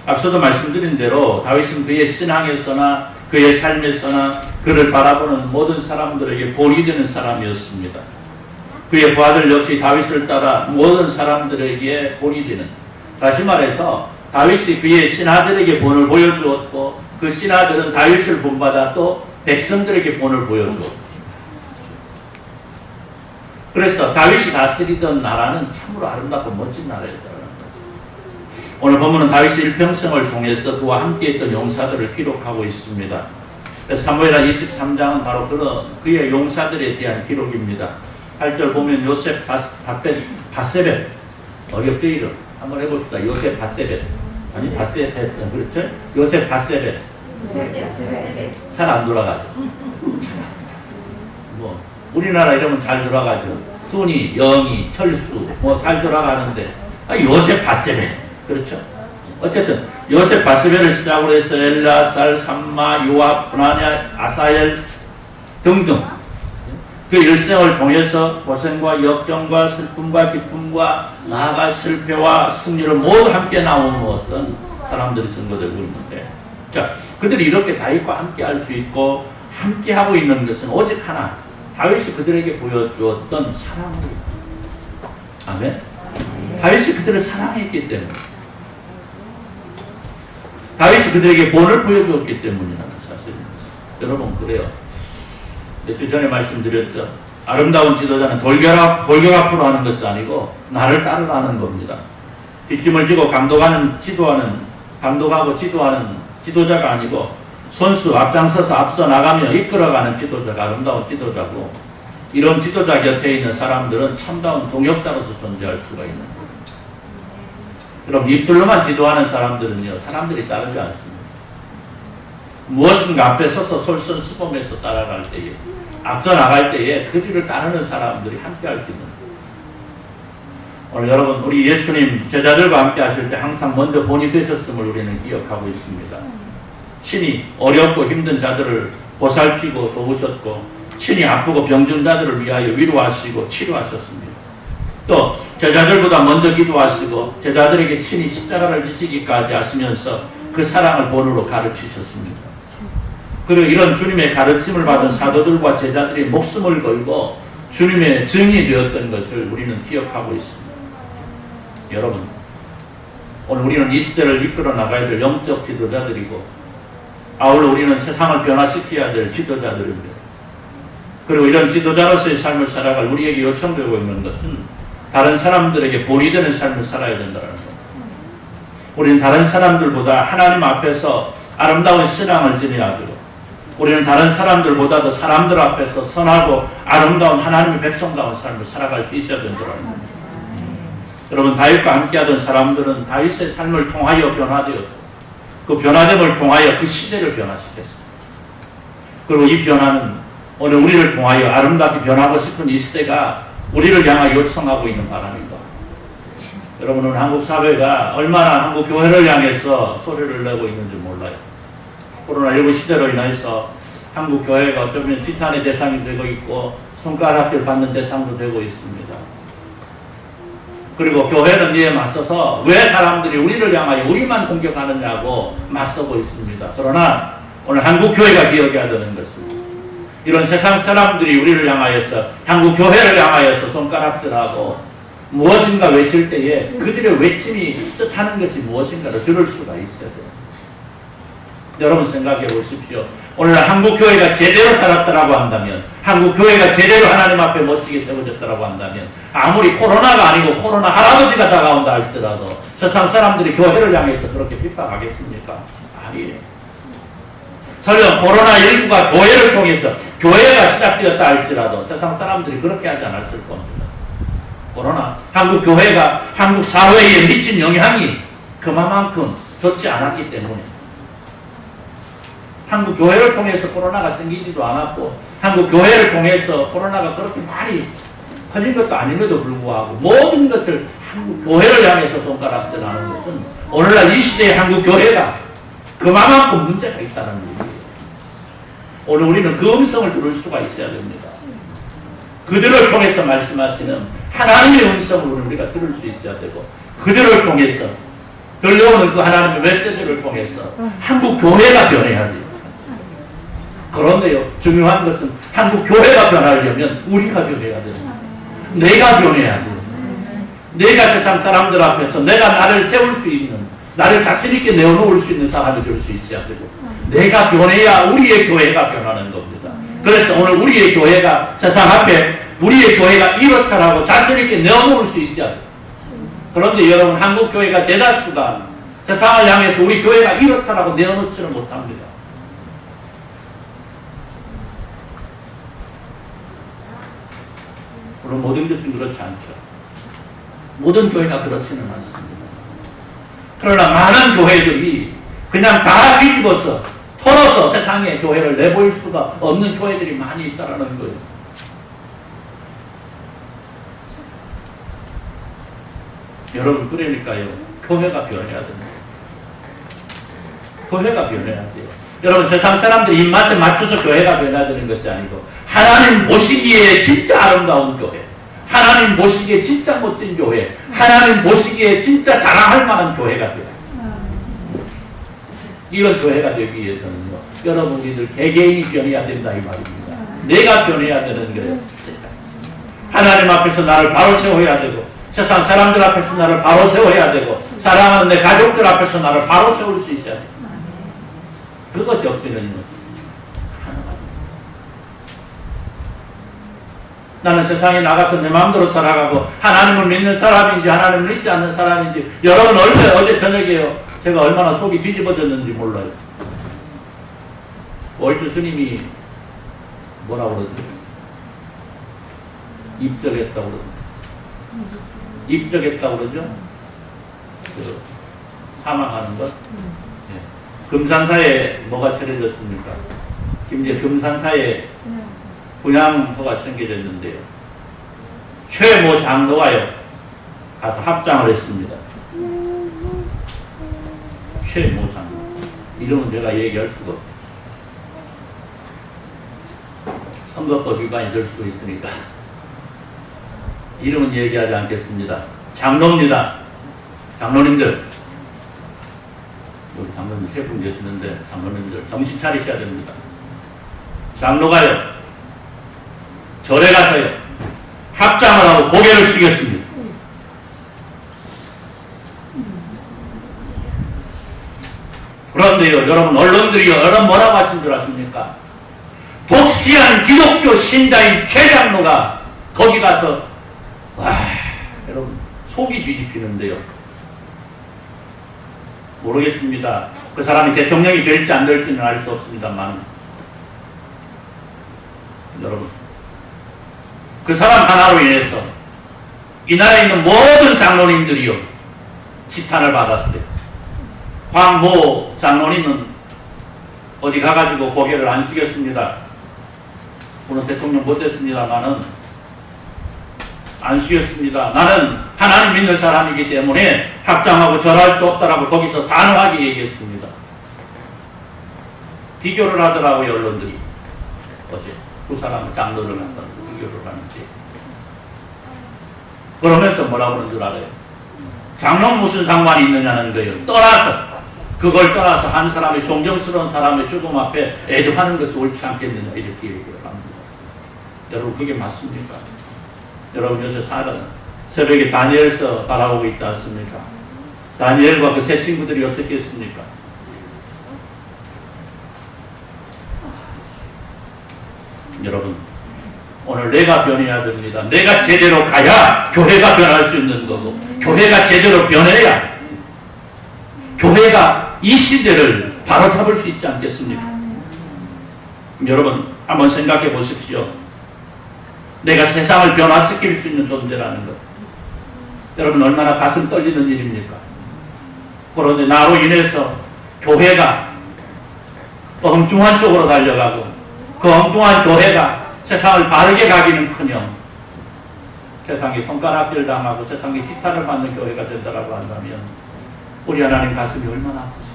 앞서도 말씀드린 대로 다윗은 그의 신앙에서나 그의 삶에서나 그를 바라보는 모든 사람들에게 본이 되는 사람이었습니다. 그의 부하들 역시 다윗을 따라 모든 사람들에게 본이 되는, 다시 말해서 다윗이 그의 신하들에게 본을 보여주었고 그 신하들은 다윗을 본받아 또 백성들에게 본을 보여주었고, 그래서 다윗이 다스리던 나라는 참으로 아름답고 멋진 나라였다는 거죠. 오늘 본문은 다윗의 일평생을 통해서 그와 함께했던 용사들을 기록하고 있습니다. 사무엘하 23장은 바로 그의 용사들에 대한 기록입니다. 8절 보면 요셉 바세벳, 어렵죠 이름. 한번 해봅시다. 요셉 바세벳. 아니 바세벳, 그렇죠? 요셉 바세벳. 잘 안 돌아가죠. 뭐 우리나라 이러면 잘 돌아가죠. 순이, 영이, 철수 뭐 잘 돌아가는데 요셉 바세벳, 그렇죠? 어쨌든 요셉 바세벳을 시작으로 해서 엘라살, 삼마, 요압, 브나냐, 아사엘 등등 그 일생을 통해서 고생과 역경과 슬픔과 기쁨과 나아가 실패와 승리를 모두 함께 나누었던 사람들이 선거되고 있는데, 자, 그들이 이렇게 다윗과 함께 할 수 있고 함께 하고 있는 것은 오직 하나, 다윗이 그들에게 보여주었던 사랑입니다. 아멘. 다윗이 그들을 사랑했기 때문에, 다윗이 그들에게 본을 보여주었기 때문이라는 사실입니다. 여러분 그래요. 몇 주 전에 말씀드렸죠. 아름다운 지도자는 돌격 앞으로 하는 것이 아니고 나를 따르라는 겁니다. 뒷짐을 지고 감독하고 지도하는 지도자가 아니고 선수 앞장서서 앞서 나가며 이끌어가는 지도자가 아름다운 지도자고, 이런 지도자 곁에 있는 사람들은 참다운 동역자로서 존재할 수가 있는 거예요. 그럼 입술로만 지도하는 사람들은요, 사람들이 따르지 않습니다. 무엇인가 앞에 서서 솔선수범해서 따라갈 때에, 앞서 나갈 때에 그 뒤를 따르는 사람들이 함께 할 수 있는 거예요. 오늘 여러분, 우리 예수님 제자들과 함께 하실 때 항상 먼저 본이 되셨음을 우리는 기억하고 있습니다. 친히 어렵고 힘든 자들을 보살피고 도우셨고, 친히 아프고 병든 자들을 위하여 위로하시고 치료하셨습니다. 또 제자들보다 먼저 기도하시고 제자들에게 친히 십자가를 지시기까지 하시면서 그 사랑을 본으로 가르치셨습니다. 그리고 이런 주님의 가르침을 받은 사도들과 제자들이 목숨을 걸고 주님의 증인이 되었던 것을 우리는 기억하고 있습니다. 여러분, 오늘 우리는 이 시대를 이끌어 나가야 될 영적 지도자들이고, 아울러 우리는 세상을 변화시켜야 될 지도자들입니다. 그리고 이런 지도자로서의 삶을 살아갈 우리에게 요청되고 있는 것은 다른 사람들에게 본이 되는 삶을 살아야 된다는 겁니다. 우리는 다른 사람들보다 하나님 앞에서 아름다운 신앙을 지내야 되고, 우리는 다른 사람들보다도 사람들 앞에서 선하고 아름다운 하나님의 백성다운 삶을 살아갈 수 있어야 된다는 겁니다. 여러분, 다윗과 함께하던 사람들은 다윗의 삶을 통하여 변화되었고, 그 변화됨을 통하여 그 시대를 변화시켰습니다. 그리고 이 변화는 오늘 우리를 통하여 아름답게 변하고 싶은 이 시대가 우리를 향하여 요청하고 있는 바람입니다. 여러분은 한국 사회가 얼마나 한국 교회를 향해서 소리를 내고 있는지 몰라요. 코로나19 시대로 인해서 한국 교회가 어쩌면 지탄의 대상이 되고 있고 손가락질 받는 대상도 되고 있습니다. 그리고 교회는 이에 맞서서 왜 사람들이 우리를 향하여 우리만 공격하느냐고 맞서고 있습니다. 그러나 오늘 한국 교회가 기억해야 되는 것은, 이런 세상 사람들이 우리를 향하여서, 한국 교회를 향하여서 손가락질하고 무엇인가 외칠 때에 그들의 외침이 뜻하는 것이 무엇인가를 들을 수가 있어야 돼요. 여러분 생각해 보십시오. 오늘 한국 교회가 제대로 살았다라고 한다면, 한국 교회가 제대로 하나님 앞에 멋지게 세워졌다라고 한다면, 아무리 코로나가 아니고 코로나 할아버지가 다가온다 할지라도 세상 사람들이 교회를 향해서 그렇게 핍박하겠습니까? 아니에요. 설령 코로나19가 교회를 통해서 교회가 시작되었다 할지라도 세상 사람들이 그렇게 하지 않았을 겁니다. 코로나, 한국 교회가 한국 사회에 미친 영향이 그만큼 좋지 않았기 때문에, 한국 교회를 통해서 코로나가 생기지도 않았고, 한국 교회를 통해서 코로나가 그렇게 많이 퍼진 것도 아님에도 불구하고 모든 것을 한국 교회를 향해서 손가락질하는 것은 오늘날 이 시대의 한국 교회가 그만큼 문제가 있다는 얘기예요. 오늘 우리는 그 음성을 들을 수가 있어야 됩니다. 그들을 통해서 말씀하시는 하나님의 음성을 우리가 들을 수 있어야 되고, 그들을 통해서 들려오는 그 하나님의 메시지를 통해서 한국 교회가 변해야 돼요. 그런데요, 중요한 것은 한국 교회가 변하려면 우리가 변해야 돼요. 내가 변해야 돼요. 내가 세상 사람들 앞에서 내가 나를 세울 수 있는, 나를 자신 있게 내어놓을 수 있는 사람이 될 수 있어야 되고, 내가 변해야 우리의 교회가 변하는 겁니다. 그래서 오늘 우리의 교회가 세상 앞에 우리의 교회가 이렇다라고 자신 있게 내어놓을 수 있어야 돼요. 그런데 여러분, 한국 교회가 대다수가 세상을 향해서 우리 교회가 이렇다라고 내어놓지는 못합니다. 물론 모든 것은 그렇지 않죠. 모든 교회가 그렇지는 않습니다. 그러나 많은 교회들이 그냥 다 뒤집어서 털어서 세상에 교회를 내보일 수가 없는 교회들이 많이 있다는 거예요. 여러분, 그러니까요, 교회가 변해야 됩니다. 교회가 변해야 돼요. 여러분, 세상 사람들이 입맛에 맞춰서 교회가 변해야 되는 것이 아니고, 하나님 보시기에 진짜 아름다운 교회, 하나님 보시기에 진짜 멋진 교회, 하나님 보시기에 진짜 자랑할 만한 교회가 돼요. 이런 교회가 되기 위해서는요, 여러분들 개개인이 변해야 된다 이 말입니다. 내가 변해야 되는 거예요. 하나님 앞에서 나를 바로 세워야 되고, 세상 사람들 앞에서 나를 바로 세워야 되고, 사랑하는 내 가족들 앞에서 나를 바로 세울 수 있어야 돼요. 그것이 없으면 가능합니다. 나는 세상에 나가서 내 마음대로 살아가고 하나님을 믿는 사람인지 하나님을 믿지 않는 사람인지 여러분 어제 저녁에요. 제가 얼마나 속이 뒤집어졌는지 몰라요. 월주 스님이 뭐라고 그러죠? 입적했다고 그러죠. 입적했다고 그러죠? 그 사망하는 것. 네. 금산사에 뭐가 차려졌습니까? 김제 금산사에 분향소가 챙겨졌는데요. 최모 장로가요 가서 합장을 했습니다. 최모 장로. 이름은 제가 얘기할 수가 없죠. 선거법 위반이 될 수도 있으니까 이름은 얘기하지 않겠습니다. 장로입니다. 장로님들, 우리 장로님 세 분 계시는데 장로님들 정신 차리셔야 됩니다. 장로가요 절에 가서요 합장을 하고 고개를 숙였습니다. 그런데요 여러분 언론들이요 여러분 뭐라고 하신 줄 아십니까? 독시한 기독교 신자인 최장로가 거기 가서 와 여러분 속이 뒤집히는데요. 모르겠습니다. 그 사람이 대통령이 될지 안 될지는 알 수 없습니다만 여러분 그 사람 하나로 인해서 이 나라에 있는 모든 장로님들이요 지탄을 받았어요. 황모 장로님은 어디 가가지고 고개를 안 숙였습니다. 물론 대통령 못 됐습니다만은 안 숙였습니다. 나는 하나님 믿는 사람이기 때문에 합장하고 절할 수 없다라고 거기서 단호하게 얘기했습니다. 비교를 하더라고요 언론들이. 어제 두 사람을 장로를 한다고 비교를 하는데 그러면서 뭐라고 그러는 줄 알아요? 장로 무슨 상관이 있느냐는 거예요. 그걸 떠나서 한 사람의 존경스러운 사람의 죽음 앞에 애도하는 것이 옳지 않겠느냐 이렇게 얘기를 합니다. 여러분 그게 맞습니까? 여러분 요새 새벽에 다니엘서 바라보고 있지 않습니까? 다니엘과 그 세 친구들이 어떻게 했습니까? 여러분 오늘 내가 변해야 됩니다. 내가 제대로 가야 교회가 변할 수 있는 거고 교회가 제대로 변해야 교회가 이 시대를 바로잡을 수 있지 않겠습니까? 여러분 한번 생각해 보십시오. 내가 세상을 변화시킬 수 있는 존재라는 것. 여러분 얼마나 가슴 떨리는 일입니까? 그런데 나로 인해서 교회가 엉뚱한 쪽으로 달려가고 그 엉뚱한 교회가 세상을 바르게 가기는커녕 세상에 손가락질 당하고 세상에 지탄을 받는 교회가 된다고 한다면 우리 하나님 가슴이 얼마나 아프시겠어요.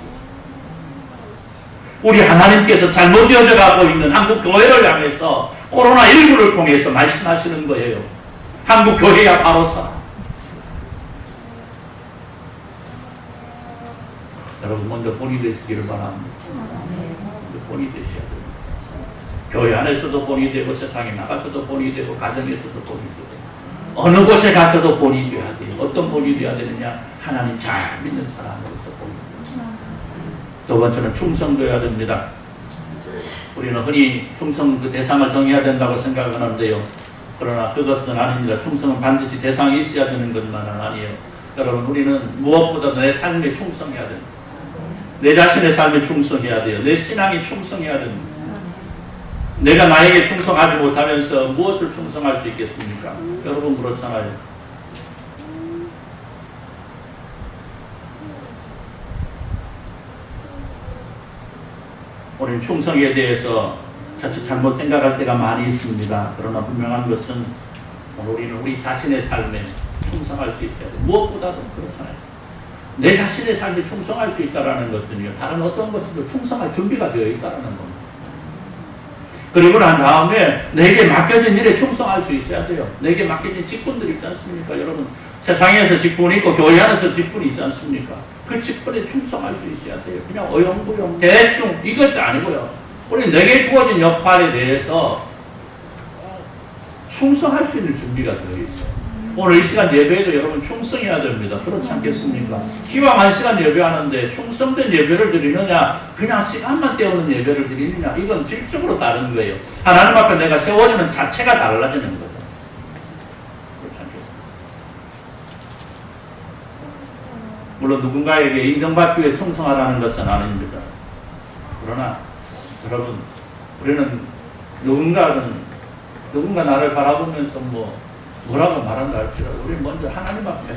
우리 하나님께서 잘못 이어져 가고 있는 한국 교회를 향해서 코로나19를 통해서 말씀하시는 거예요. 한국 교회야 바로 서라. 여러분 먼저 본이 되시기를 바랍니다. 먼저 본이 되셔야 됩니다. 교회 안에서도 본이 되고 세상에 나가서도 본이 되고 가정에서도 본이 되고 어느 곳에 가서도 본이 되어야 돼요. 어떤 본이 되어야 되느냐? 하나님 잘 믿는 사람으로서 본이 돼요. 두 번째는 충성되어야 됩니다. 우리는 흔히 충성 그 대상을 정해야 된다고 생각하는데요. 그러나 그것은 아닙니다. 충성은 반드시 대상이 있어야 되는 것만은 아니에요. 여러분 우리는 무엇보다 내 삶에 충성해야 됩니다. 내 자신의 삶에 충성해야 돼요. 내 신앙에 충성해야 됩니다. 내가 나에게 충성하지 못하면서 무엇을 충성할 수 있겠습니까? 여러분 그렇잖아요. 우리는 충성에 대해서 자칫 잘못 생각할 때가 많이 있습니다. 그러나 분명한 것은 우리는 우리 자신의 삶에 충성할 수 있어야 돼요. 무엇보다도 그렇잖아요. 내 자신의 삶에 충성할 수 있다는 것은요. 다른 어떤 것에도 충성할 준비가 되어 있다는 겁니다. 그리고 난 다음에 내게 맡겨진 일에 충성할 수 있어야 돼요. 내게 맡겨진 직분들 있지 않습니까? 여러분 세상에서 직분이 있고 교회 안에서 직분이 있지 않습니까? 그 직분에 충성할 수 있어야 돼요. 그냥 어영부영 대충 이것이 아니고요. 우리 내게 주어진 역할에 대해서 충성할 수 있는 준비가 되어 있어요. 오늘 이 시간 예배에도 여러분 충성해야 됩니다. 그렇지 않겠습니까? 기왕 1시간 예배하는데 충성된 예배를 드리느냐, 그냥 시간만 때우는 예배를 드리느냐, 이건 질적으로 다른 거예요. 하나님 앞에 내가 세워지는 자체가 달라지는 거죠. 그렇지 않겠습니까? 물론 누군가에게 인정받기 위해 충성하라는 것은 아닙니다. 그러나 여러분, 우리는 누군가 나를 바라보면서 뭐라고 말한다 할지라도 우리 먼저 하나님 앞에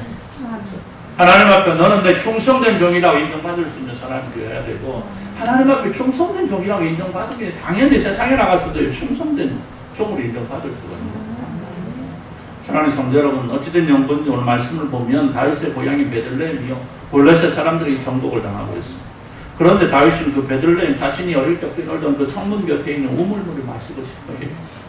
하나님 앞에 너는 내 충성된 종이라고 인정받을 수 있는 사람이 되어야 되고, 하나님 앞에 충성된 종이라고 인정받으면 당연히 세상에 나가서도 충성된 종으로 인정받을 수가 있습니다. 사랑하는 성도 여러분, 어찌된 영분이 오늘 말씀을 보면 다윗의 고향이 베들레헴이요, 블레셋 사람들이 정복을 당하고 있습니다. 그런데 다윗은 그 베들레헴, 자신이 어릴 적 놀던 그 성문 곁에 있는 우물물을 마시고 싶어해요.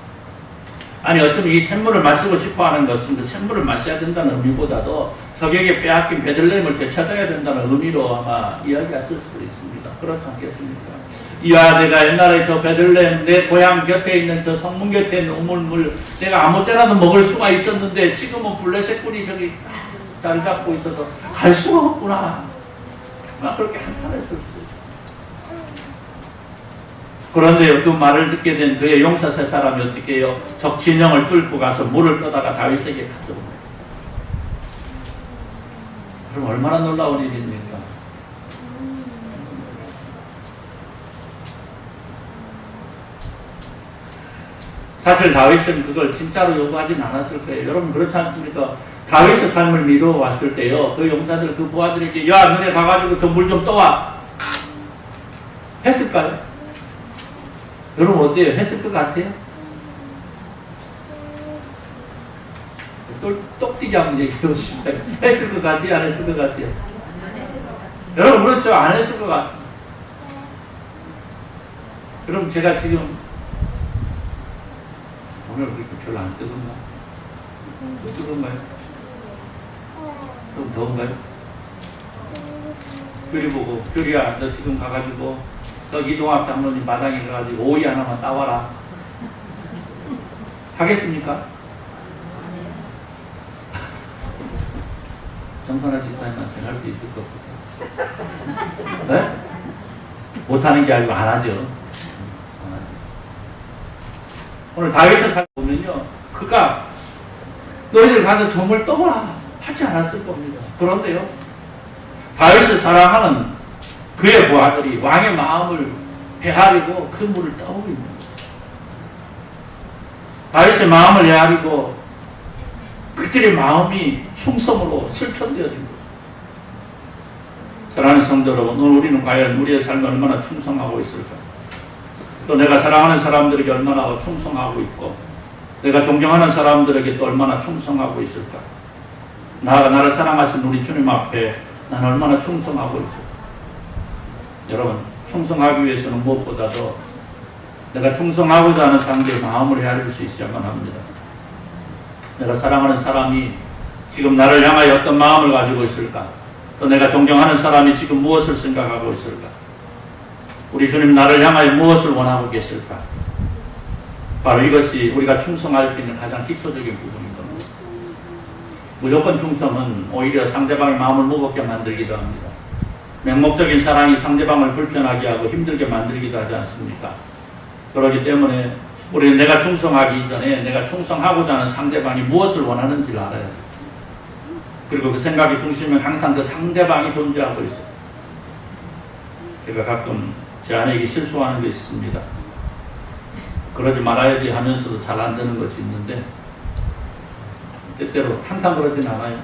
아니, 어쩌면 이 샘물을 마시고 싶어 하는 것은 그 샘물을 마셔야 된다는 의미보다도 적에게 빼앗긴 베들레헴을 되찾아야 된다는 의미로 아마 이야기했을 수도 있습니다. 그렇지 않겠습니까? 이야, 내가 옛날에 저 베들레헴, 내 고향 곁에 있는 저 성문 곁에 있는 우물물, 내가 아무 때라도 먹을 수가 있었는데 지금은 블레셋군이 저기 자리 잡고 있어서 갈 수가 없구나. 막 그렇게 한탄했을 수 있어요. 그런데 그 말을 듣게 된 그의 용사 세 사람이 어떻게 해요? 적 진영을 뚫고 가서 물을 떠다가 다윗에게 가져옵니다. 그럼 얼마나 놀라운 일입니까? 사실 다윗은 그걸 진짜로 요구하진 않았을 거예요. 여러분 그렇지 않습니까? 다윗의 삶을 미뤄왔을 때요, 그 용사들, 그 부하들에게 야, 너네 가가지고 저 물 좀 떠와 했을까요? 여러분 어때요? 했을 것 같아요? 똑띠기 한번 얘기해보십시다. 했을 것 같아요? 안 했을 것 같아요? 여러분 그렇죠? 안 했을 것 같습니다. 그럼 제가 지금 오늘 그렇게 별로 안 뜨거운가? 뜨거운가요? 좀 더운가요? 교리 보고, 교리야, 너 지금 가가지고 저 이동학 장로님 마당에 가가지고 오이 하나만 따와라 하겠습니까? 정선아 집사님한테 할 수 있을 것 같아요. 네? 못하는 게 아니고 안 하죠. 오늘 다윗을 살펴보면요, 그가 너희들 가서 점을 떠라 하지 않았을 겁니다. 그런데요, 다윗을 사랑하는 그의 부하들이 왕의 마음을 헤아리고 그 물을 떠오고 있는 거예요. 다윗의 마음을 헤아리고 그들의 마음이 충성으로 실천되어진 거예요. 사랑하는 성도 여러분, 오늘 우리는 과연 우리의 삶을 얼마나 충성하고 있을까? 또 내가 사랑하는 사람들에게 얼마나 충성하고 있고, 내가 존경하는 사람들에게 또 얼마나 충성하고 있을까? 나를 사랑하신 우리 주님 앞에 나는 얼마나 충성하고 있을까? 여러분, 충성하기 위해서는 무엇보다도 내가 충성하고자 하는 상대의 마음을 헤아릴 수 있어야만 합니다. 내가 사랑하는 사람이 지금 나를 향하여 어떤 마음을 가지고 있을까? 또 내가 존경하는 사람이 지금 무엇을 생각하고 있을까? 우리 주님 나를 향하여 무엇을 원하고 계실까? 바로 이것이 우리가 충성할 수 있는 가장 기초적인 부분인 겁니다. 무조건 충성은 오히려 상대방의 마음을 무겁게 만들기도 합니다. 맹목적인 사랑이 상대방을 불편하게 하고 힘들게 만들기도 하지 않습니까? 그렇기 때문에 우리는 내가 충성하기 이전에 내가 충성하고자 하는 상대방이 무엇을 원하는지를 알아야 돼요. 그리고 그 생각의 중심에 항상 그 상대방이 존재하고 있어요. 제가 가끔 제 아내에게 실수하는 게 있습니다. 그러지 말아야지 하면서도 잘 안 되는 것이 있는데, 때때로 항상 그러진 않아요.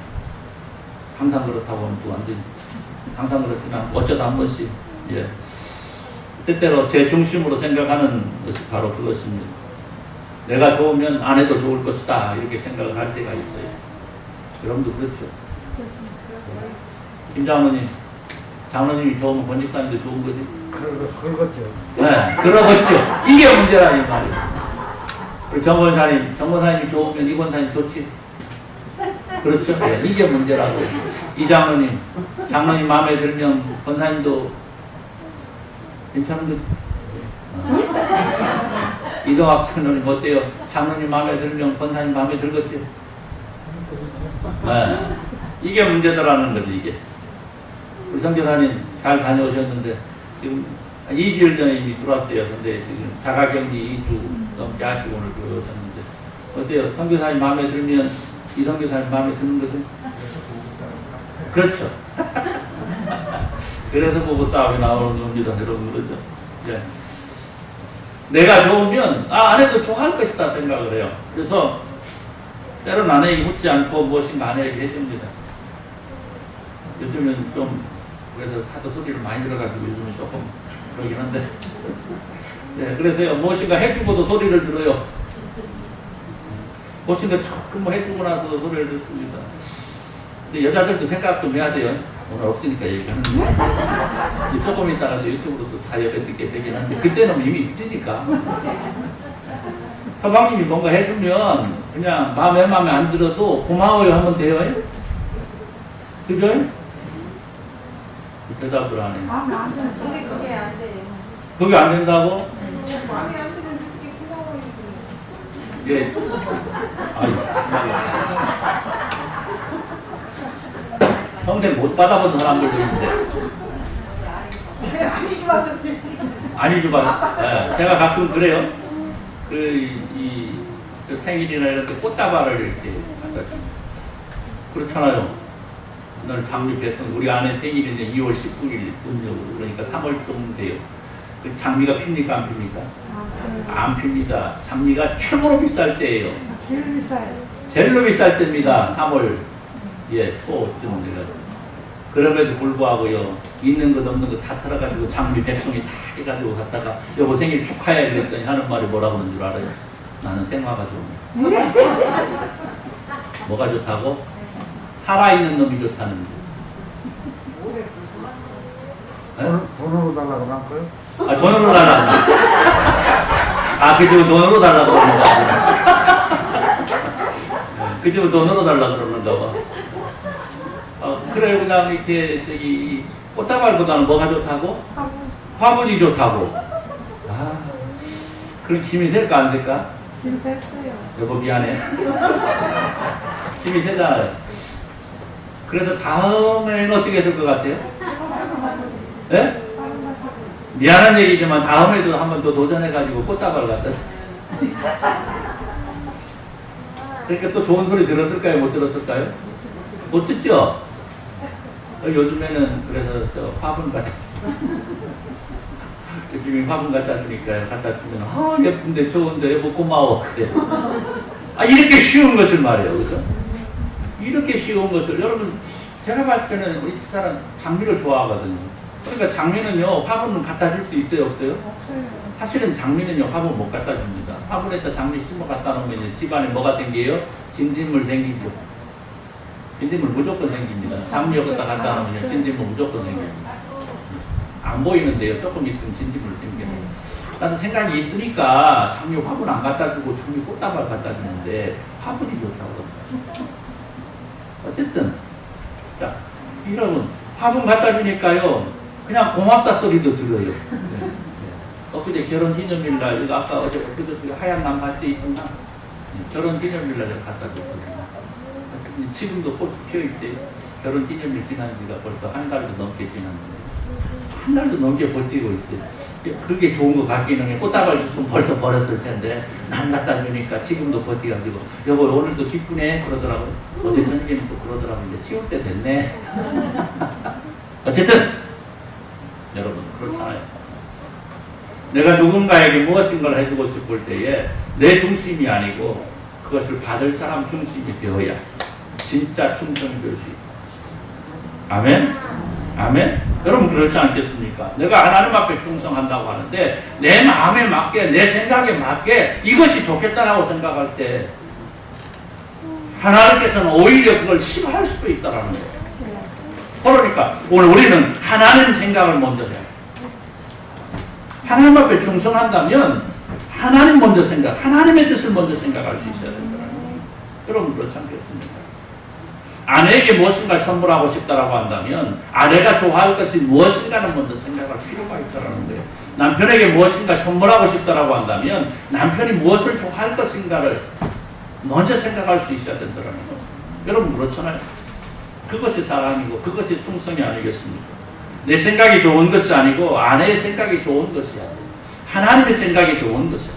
항상 그렇다고 하면 또 안 되죠. 항상 그렇진 않고 어쩌다 한 번씩, 예, 때때로 제 중심으로 생각하는 것이 바로 그것입니다. 내가 좋으면 아내도 좋을 것이다 이렇게 생각을 할 때가 있어요. 여러분도 그렇죠? 김 장로님, 장로님이 좋으면 권집사님도 좋은 거지? 그러겠죠. 네, 그러겠죠. 이게 문제라는 말이에요. 우리 정 권사님이 좋으면 이 권사님 좋지? 그렇죠? 네, 이게 문제라고. 이 장로님 마음에 들면 권사님도 괜찮은 거지? 이동학 장로님 어때요? 장로님 마음에 들면 권사님 마음에 들겠죠? 네. 이게 문제더라는 거지, 이게. 우리 선교사님 잘 다녀오셨는데, 지금 2주일 전에 이미 들어왔어요. 근데 지금 자가격리 2주 넘게 하시고 오늘 들어오셨는데, 어때요? 선교사님 마음에 들면, 이 선교사님 마음에 드는 거죠? 그렇죠. 그래서 부부 싸움이 나오는 겁니다, 여러분. 그렇죠? 네. 내가 좋으면, 아내도 좋아할 것이다 생각을 해요. 그래서, 때로는 아내에게 묻지 않고 무엇인가 아내에게 해줍니다. 요즘은 좀, 그래서 하도 소리를 많이 들어가지고 요즘은 조금 그러긴 한데. 네, 그래서 무엇인가 해주고도 소리를 들어요. 무엇인가 조금 뭐 해주고 나서도 소리를 듣습니다. 근데 여자들도 생각 좀 해야 돼요. 오늘 없으니까 얘기하는데. 조금 있다가도 유튜브로도 다 옆에 듣게 되긴 한데, 그때는 이미 잊으니까. 서방님이 뭔가 해주면 그냥 마음에 안 들어도 고마워요 하면 돼요. 그죠? 대답을 안 해. 그게 안 돼요. 그게 안 된다고? 마음에 안 들면 어떻게 고마워요. 예. 아유. 평생 못 받아본 사람들도 있는데. 아니 좋아서. 아니, 줘봐. 예, 제가 가끔 그래요. 그 생일이나 이런 데 꽃다발을 이렇게 갖다 줍니다. 그렇잖아요. 오늘 장미 배송, 우리 아내 생일이 이제 2월 19일 음력으로, 그러니까 3월쯤 돼요. 그 장미가 핍니까, 안 핍니까? 안 핍니다. 장미가 최고로 비쌀 때예요. 제일 비싸요. 제일로 비쌀 때입니다. 3월, 초쯤 돼가지고. 그럼에도 불구하고요, 있는 것 없는 거 다 털어가지고 장미 백송이 다 해가지고 갔다가 여보 생일 축하해 그랬더니 하는 말이 뭐라고 하는 줄 알아요? 나는 생화가 좋네. 뭐가 좋다고? 살아있는 놈이 좋다는 거. 돈으로 달라고 한 거요? 돈으로 달라고. 그죠, 돈으로 달라고 그러는가 봐. 그죠, 돈으로 달라고 그러는가 봐. 그래, 그냥 이렇게, 꽃다발보다는 뭐가 좋다고? 화분이 좋다고. 그럼 힘이 셀까, 안 셀까? 힘 셌어요. 여보, 미안해. 힘이 세잖아요. 그래서 다음에는 어떻게 했을 것 같아요? 예? 미안한 얘기지만 다음에도 한 번 더 도전해가지고 꽃다발 갖다. 그러니까 또 좋은 소리 들었을까요? 못 들었을까요? 못 듣죠? 요즘에는 그래서 화분 갖다. 요즘에 화분 갖다 주니까요. 갖다 주면, 예쁜데, 좋은데, 뭐 고마워. 그래. 이렇게 쉬운 것을 말해요. 그죠? 이렇게 쉬운 것을. 여러분, 제가 봤을 때는 우리 집사람 장미를 좋아하거든요. 그러니까 장미는요, 화분은 갖다 줄 수 있어요? 없어요? 없어요. 사실은 장미는요, 화분 못 갖다 줍니다. 화분에다 장미 심어 갖다 놓으면 이제 집안에 뭐가 생겨요? 진딧물 생기죠. 진딧물 무조건 생깁니다. 장미 여기다 갖다 놓으면 진딧물 무조건 생깁니다. 안 보이는데요, 조금 있으면 진딧물 생겨요. 나도 생각이 있으니까 장미 화분 안 갖다 주고 장미 꽃다발 갖다 주는데 화분이 좋다고 합니다. 어쨌든, 자, 여러분, 화분 갖다 주니까요, 그냥 고맙다 소리도 들어요. 엊그제 결혼 기념일날, 이거 아까 그저께 하얀 남밭에 있구나. 결혼 기념일날 갖다 줬거든요. 지금도 꽃이 피어있어요. 결혼 기념일 지난 지가 벌써 한 달도 넘게 지났는데. 한 달도 넘게 버티고 있어요. 그게 좋은 거 같기는 해. 꽃다발 줬으면 벌써 버렸을 텐데, 난 갖다 주니까 지금도 버티가지고, 여보, 오늘도 기쁘네. 그러더라고요. 어제 저녁에는 또 그러더라고요. 이제 치울 때 됐네. 어쨌든, 여러분, 그렇잖아요. 내가 누군가에게 무엇인가를 해주고 싶을 때에 내 중심이 아니고 그것을 받을 사람 중심이 되어야 진짜 충성이 될 수 있다. 아멘? 아멘? 여러분 그렇지 않겠습니까? 내가 하나님 앞에 충성한다고 하는데 내 마음에 맞게 내 생각에 맞게 이것이 좋겠다라고 생각할 때 하나님께서는 오히려 그걸 싫어할 수도 있다라는 거예요. 그러니까 오늘 우리는 하나님 생각을 먼저 해요. 하나님 앞에 충성한다면 하나님 먼저 생각, 하나님의 뜻을 먼저 생각할 수 있어야 된다는 거예요. 여러분 그렇지 않겠습니까? 아내에게 무엇인가 선물하고 싶다라고 한다면 아내가 좋아할 것이 무엇인가는 먼저 생각할 필요가 있다는 거예요. 남편에게 무엇인가 선물하고 싶다라고 한다면 남편이 무엇을 좋아할 것인가를 먼저 생각할 수 있어야 된다는 거예요. 여러분 그렇잖아요. 그것이 사랑이고 그것이 충성이 아니겠습니까? 내 생각이 좋은 것이 아니고 아내의 생각이 좋은 것이야. 하나님의 생각이 좋은 것이야.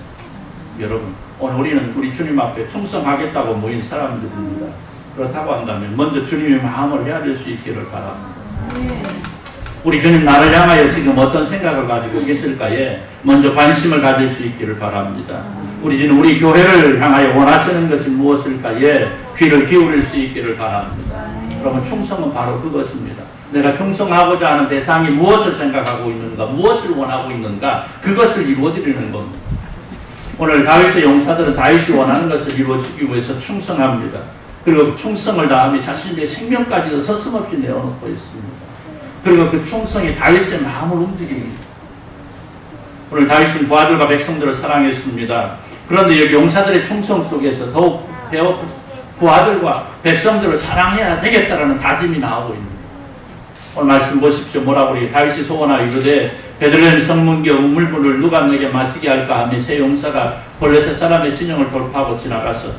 여러분 오늘 우리는 우리 주님 앞에 충성하겠다고 모인 사람들입니다. 그렇다고 한다면 먼저 주님의 마음을 헤아릴 수 있기를 바랍니다. 우리 주님 나를 향하여 지금 어떤 생각을 가지고 계실까에 먼저 관심을 가질 수 있기를 바랍니다. 우리 주님 우리 교회를 향하여 원하시는 것이 무엇일까에 귀를 기울일 수 있기를 바랍니다. 여러분 충성은 바로 그것입니다. 내가 충성하고자 하는 대상이 무엇을 생각하고 있는가, 무엇을 원하고 있는가, 그것을 이루어드리는 겁니다. 오늘 다윗의 용사들은 다윗이 원하는 것을 이루어주기 위해서 충성합니다. 그리고 충성을 다하며 자신의 생명까지도 서슴없이 내어놓고 있습니다. 그리고 그 충성이 다윗의 마음을 움직입니다. 오늘 다윗은 부하들과 백성들을 사랑했습니다. 그런데 여기 용사들의 충성 속에서 더욱 부하들과 백성들을 사랑해야 되겠다라는 다짐이 나오고 있습니다. 오늘 말씀 보십시오. 뭐라고 그래요? 다윗이 소원하여 이르되 베들레헴 성문교 우물물을 누가 내게 마시게 할까 하며 세 용사가 블레셋 사람의 진영을 돌파하고 지나가서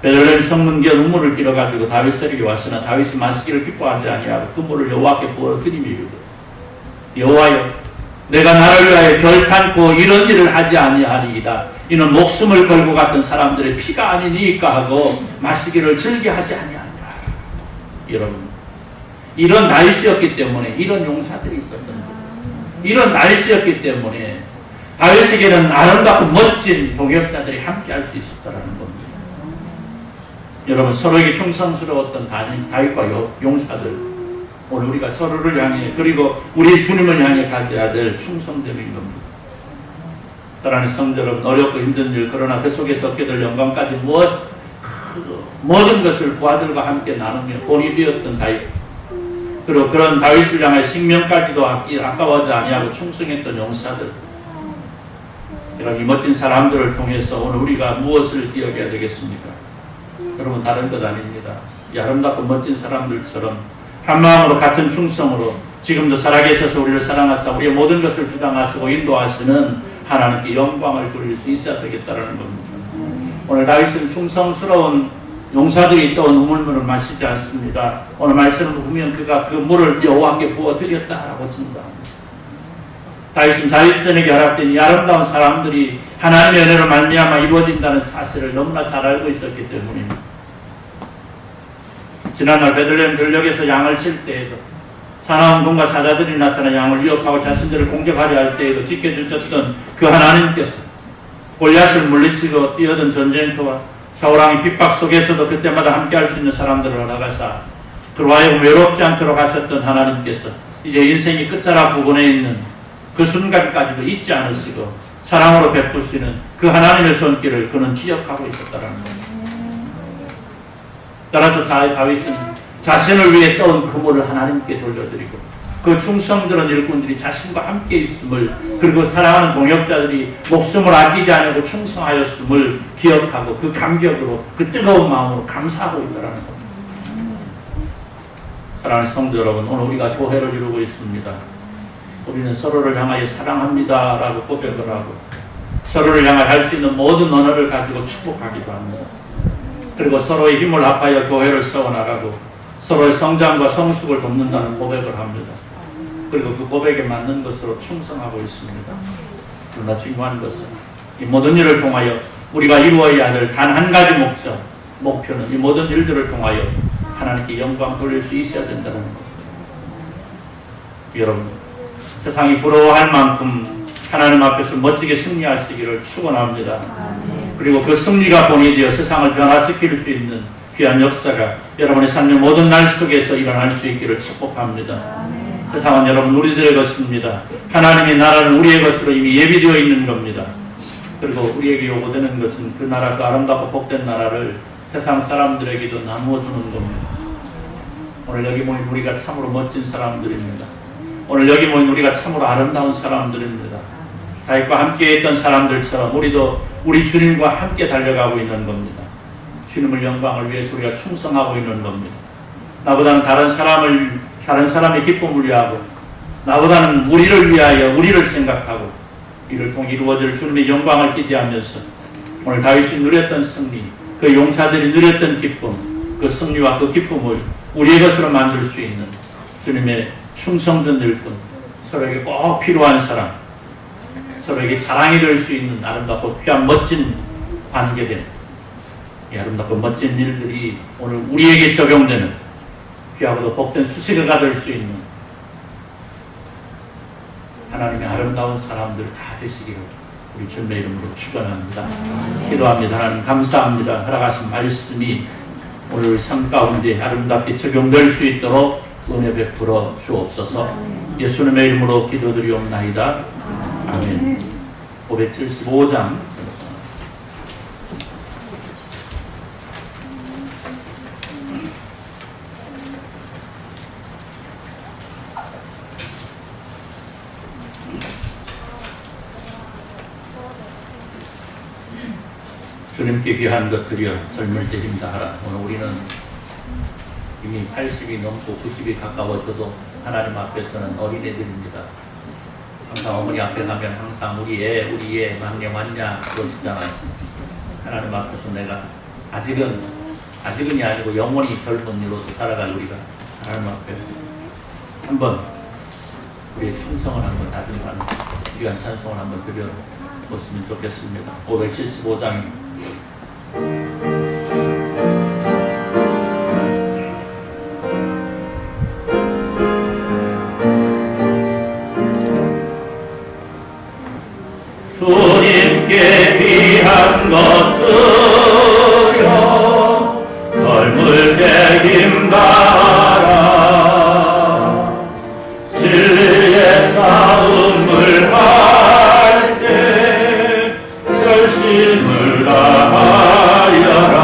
베들레헴 성문교 우물을 길어가지고 다윗에게 왔으나 다윗이 마시기를 기뻐하지 아니하고 그 물을 여호와께 부어 드리며 이르되 여호와여 내가 나를 위하여 결탄코 이런 일을 하지 아니하리이다. 이는 목숨을 걸고 갔던 사람들의 피가 아니니까 하고 마시기를 즐겨하지 아니하니라. 여러분 이런 다윗이었기 때문에 이런 용사들이 있었던 거예요. 이런 다윗이었기 때문에 다윗에게는 아름답고 멋진 동역자들이 함께 할 수 있었다는 겁니다. 여러분 서로에게 충성스러웠던 다윗과 용사들, 오늘 우리가 서로를 향해 그리고 우리 주님을 향해 가져야 될 충성됨인 겁니다. 사랑하는 성도 여러분, 어렵고 힘든 일, 그러나 그 속에서 얻게 될 영광까지 모든 것을 부하들과 함께 나누며 본이 되었던 다윗, 그리고 그런 다윗을 향해 생명까지도 아까워하지 아니하고 충성했던 용사들, 이런 이 멋진 사람들을 통해서 오늘 우리가 무엇을 기억해야 되겠습니까? 여러분 다른 것 아닙니다. 이 아름답고 멋진 사람들처럼 한 마음으로 같은 충성으로 지금도 살아계셔서 우리를 사랑하사 우리의 모든 것을 주장하시고 인도하시는 하나님께 영광을 돌릴 수 있어야 되겠다는 겁니다. 오늘 다윗은 충성스러운 용사들이 떠온 우물물을 마시지 않습니다. 오늘 말씀을 보면 그가 그 물을 여호와께 부어드렸다라고 증거합니다. 다윗은 자윗선에게 허락된 이 아름다운 사람들이 하나님의 은혜로 말미암아 이루어진다는 사실을 너무나 잘 알고 있었기 때문입니다. 지난날 베들레헴 들녘에서 양을 칠 때에도 사나운 공과 사자들이 나타나 양을 위협하고 자신들을 공격하려 할 때에도 지켜주셨던 그 하나님께서 골리앗을 물리치고 뛰어든 전쟁터와 사울왕의 핍박 속에서도 그때마다 함께할 수 있는 사람들을 허락하사 그로 하여금 외롭지 않도록 하셨던 하나님께서 이제 인생이 끝자락 부분에 있는 그 순간까지도 잊지 않으시고 사랑으로 베푸시는 그 하나님의 손길을 그는 기억하고 있었다는 겁니다. 따라서 다윗은 자신을 위해 떠온 그 물을 하나님께 돌려드리고 그 충성들은 일꾼들이 자신과 함께 있음을 그리고 사랑하는 동역자들이 목숨을 아끼지 않고 충성하였음을 기억하고 그 감격으로 그 뜨거운 마음으로 감사하고 있다는 겁니다. 사랑하는 성도 여러분, 오늘 우리가 교회를 이루고 있습니다. 우리는 서로를 향하여 사랑합니다 라고 고백을 하고 서로를 향하여 할 수 있는 모든 언어를 가지고 축복하기도 합니다. 그리고 서로의 힘을 합하여 교회를 세워나가고 서로의 성장과 성숙을 돕는다는 고백을 합니다. 그리고 그 고백에 맞는 것으로 충성하고 있습니다. 그러나 중요한 것은 이 모든 일을 통하여 우리가 이루어야 할 단 한 가지 목표는 이 모든 일들을 통하여 하나님께 영광 돌릴 수 있어야 된다는 것. 여러분, 세상이 부러워할 만큼 하나님 앞에서 멋지게 승리하시기를 축원합니다. 그리고 그 승리가 본이 되어 세상을 변화시킬 수 있는 귀한 역사가 여러분의 삶의 모든 날 속에서 일어날 수 있기를 축복합니다. 세상은 여러분 우리들의 것입니다. 하나님의 나라는 우리의 것으로 이미 예비되어 있는 겁니다. 그리고 우리에게 요구되는 것은 그 나라, 그 아름답고 복된 나라를 세상 사람들에게도 나누어주는 겁니다. 오늘 여기 모인 우리가 참으로 멋진 사람들입니다. 오늘 여기 모인 우리가 참으로 아름다운 사람들입니다. 다윗과 함께 했던 사람들처럼 우리도 우리 주님과 함께 달려가고 있는 겁니다. 주님을 영광을 위해서 우리가 충성하고 있는 겁니다. 나보다는 다른 사람의 기쁨을 위하고 나보다는 우리를 위하여 우리를 생각하고 이를 통해 이루어질 주님의 영광을 기대하면서 오늘 다윗이 누렸던 승리, 그 용사들이 누렸던 기쁨, 그 승리와 그 기쁨을 우리의 것으로 만들 수 있는 주님의 충성된 일꾼, 서로에게 꼭 필요한 사람, 서로에게 자랑이 될 수 있는 아름답고 귀한 멋진 관계된 이 아름답고 멋진 일들이 오늘 우리에게 적용되는 귀하고도 복된 수식어가 될 수 있는 하나님의 아름다운 사람들 다 되시기를 우리 주님의 이름으로 축원합니다. 기도합니다. 하나님 감사합니다. 허락하신 말씀이 오늘 삶 가운데 아름답게 적용될 수 있도록 은혜 베풀어 주옵소서. 예수님의 이름으로 기도드리옵나이다. 아멘. 575장 주님께 귀한 것들이여 젊을 때 힘다하라. 오늘 우리는 이미 80이 넘고 90이 가까워져도 하나님 앞에서는 어린애들입니다. 항상 어머니 앞에 가면 항상 우리 애 막내 왔냐 그러시잖아요. 하나님 앞에서 내가 아직은이 아니고 영원히 젊은 이로서 살아갈 우리가 하나님 앞에 한번 우리의 충성을 한번 다짐하는 귀한 찬송을 한번 드려보시면 좋겠습니다. 575장입니다. 주님께 귀한 것들여 젊을 때 힘다하라. 진리의 싸움을 할 때 열심을 다하여라.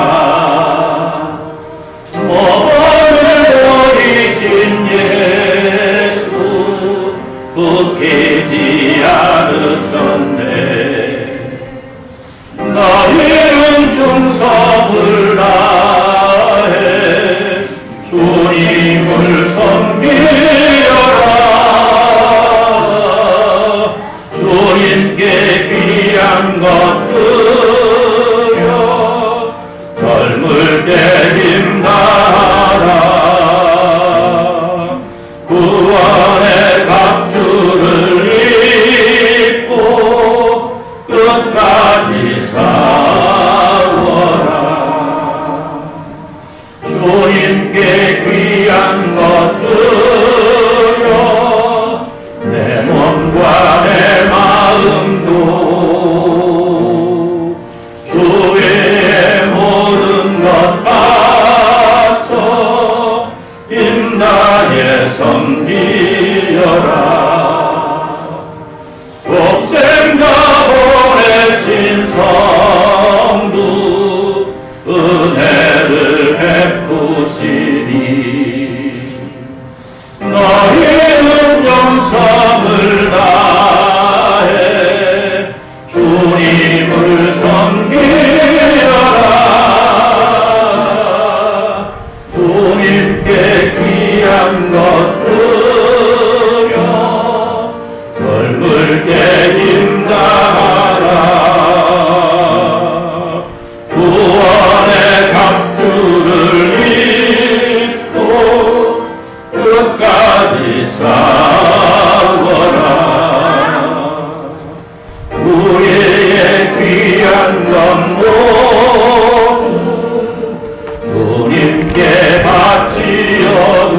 모범을 보이신 예수 웃기지 않으셨네. 너희는 충성을 다해 주님을 섬기여라. 주님께 귀한 것들여 젊을 때 힘다하라. 구원의 갑주를 입고 끝까지 싸워라. 주님께 귀한 것들여 내 몸과 내 마음도 주의 모든 것 바쳐 힘나게 섬기여라. 독생자 보내신 성부 은혜를 베푸시니 너희는 영성을 다해 주님을 섬기여라. 주님께 귀한 것들여 젊을 때 힘다하라. 구원의 갑주를 입고 끝까지 싸워라. 우리의 귀한 것 모두 주님께 바치어도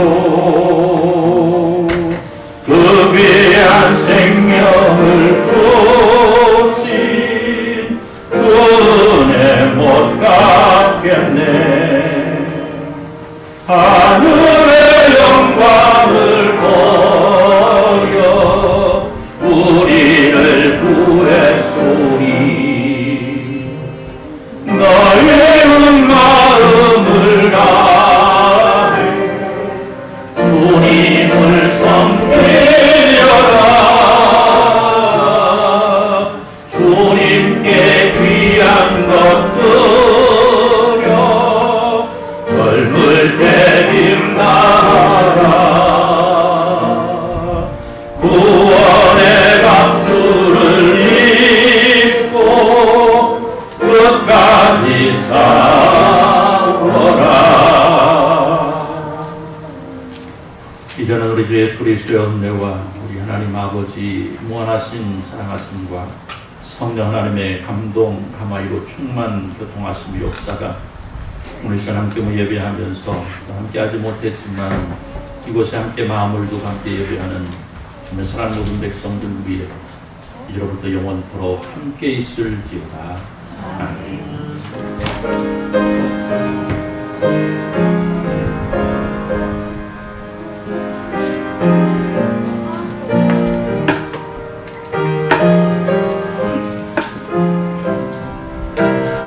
우주 예수 그리스도의 은혜와 우리 하나님 아버지 무한하신 사랑하심과 성령 하나님의 감동 감화이로 충만 교통하심 역사가 오늘 시간 함께 예배하면서 함께하지 못했지만 이곳에 함께 마음을 두고 함께 예배하는 사랑하는 모든 백성들 위해 이제로부터 영원토록 함께 있을지어다. 아멘.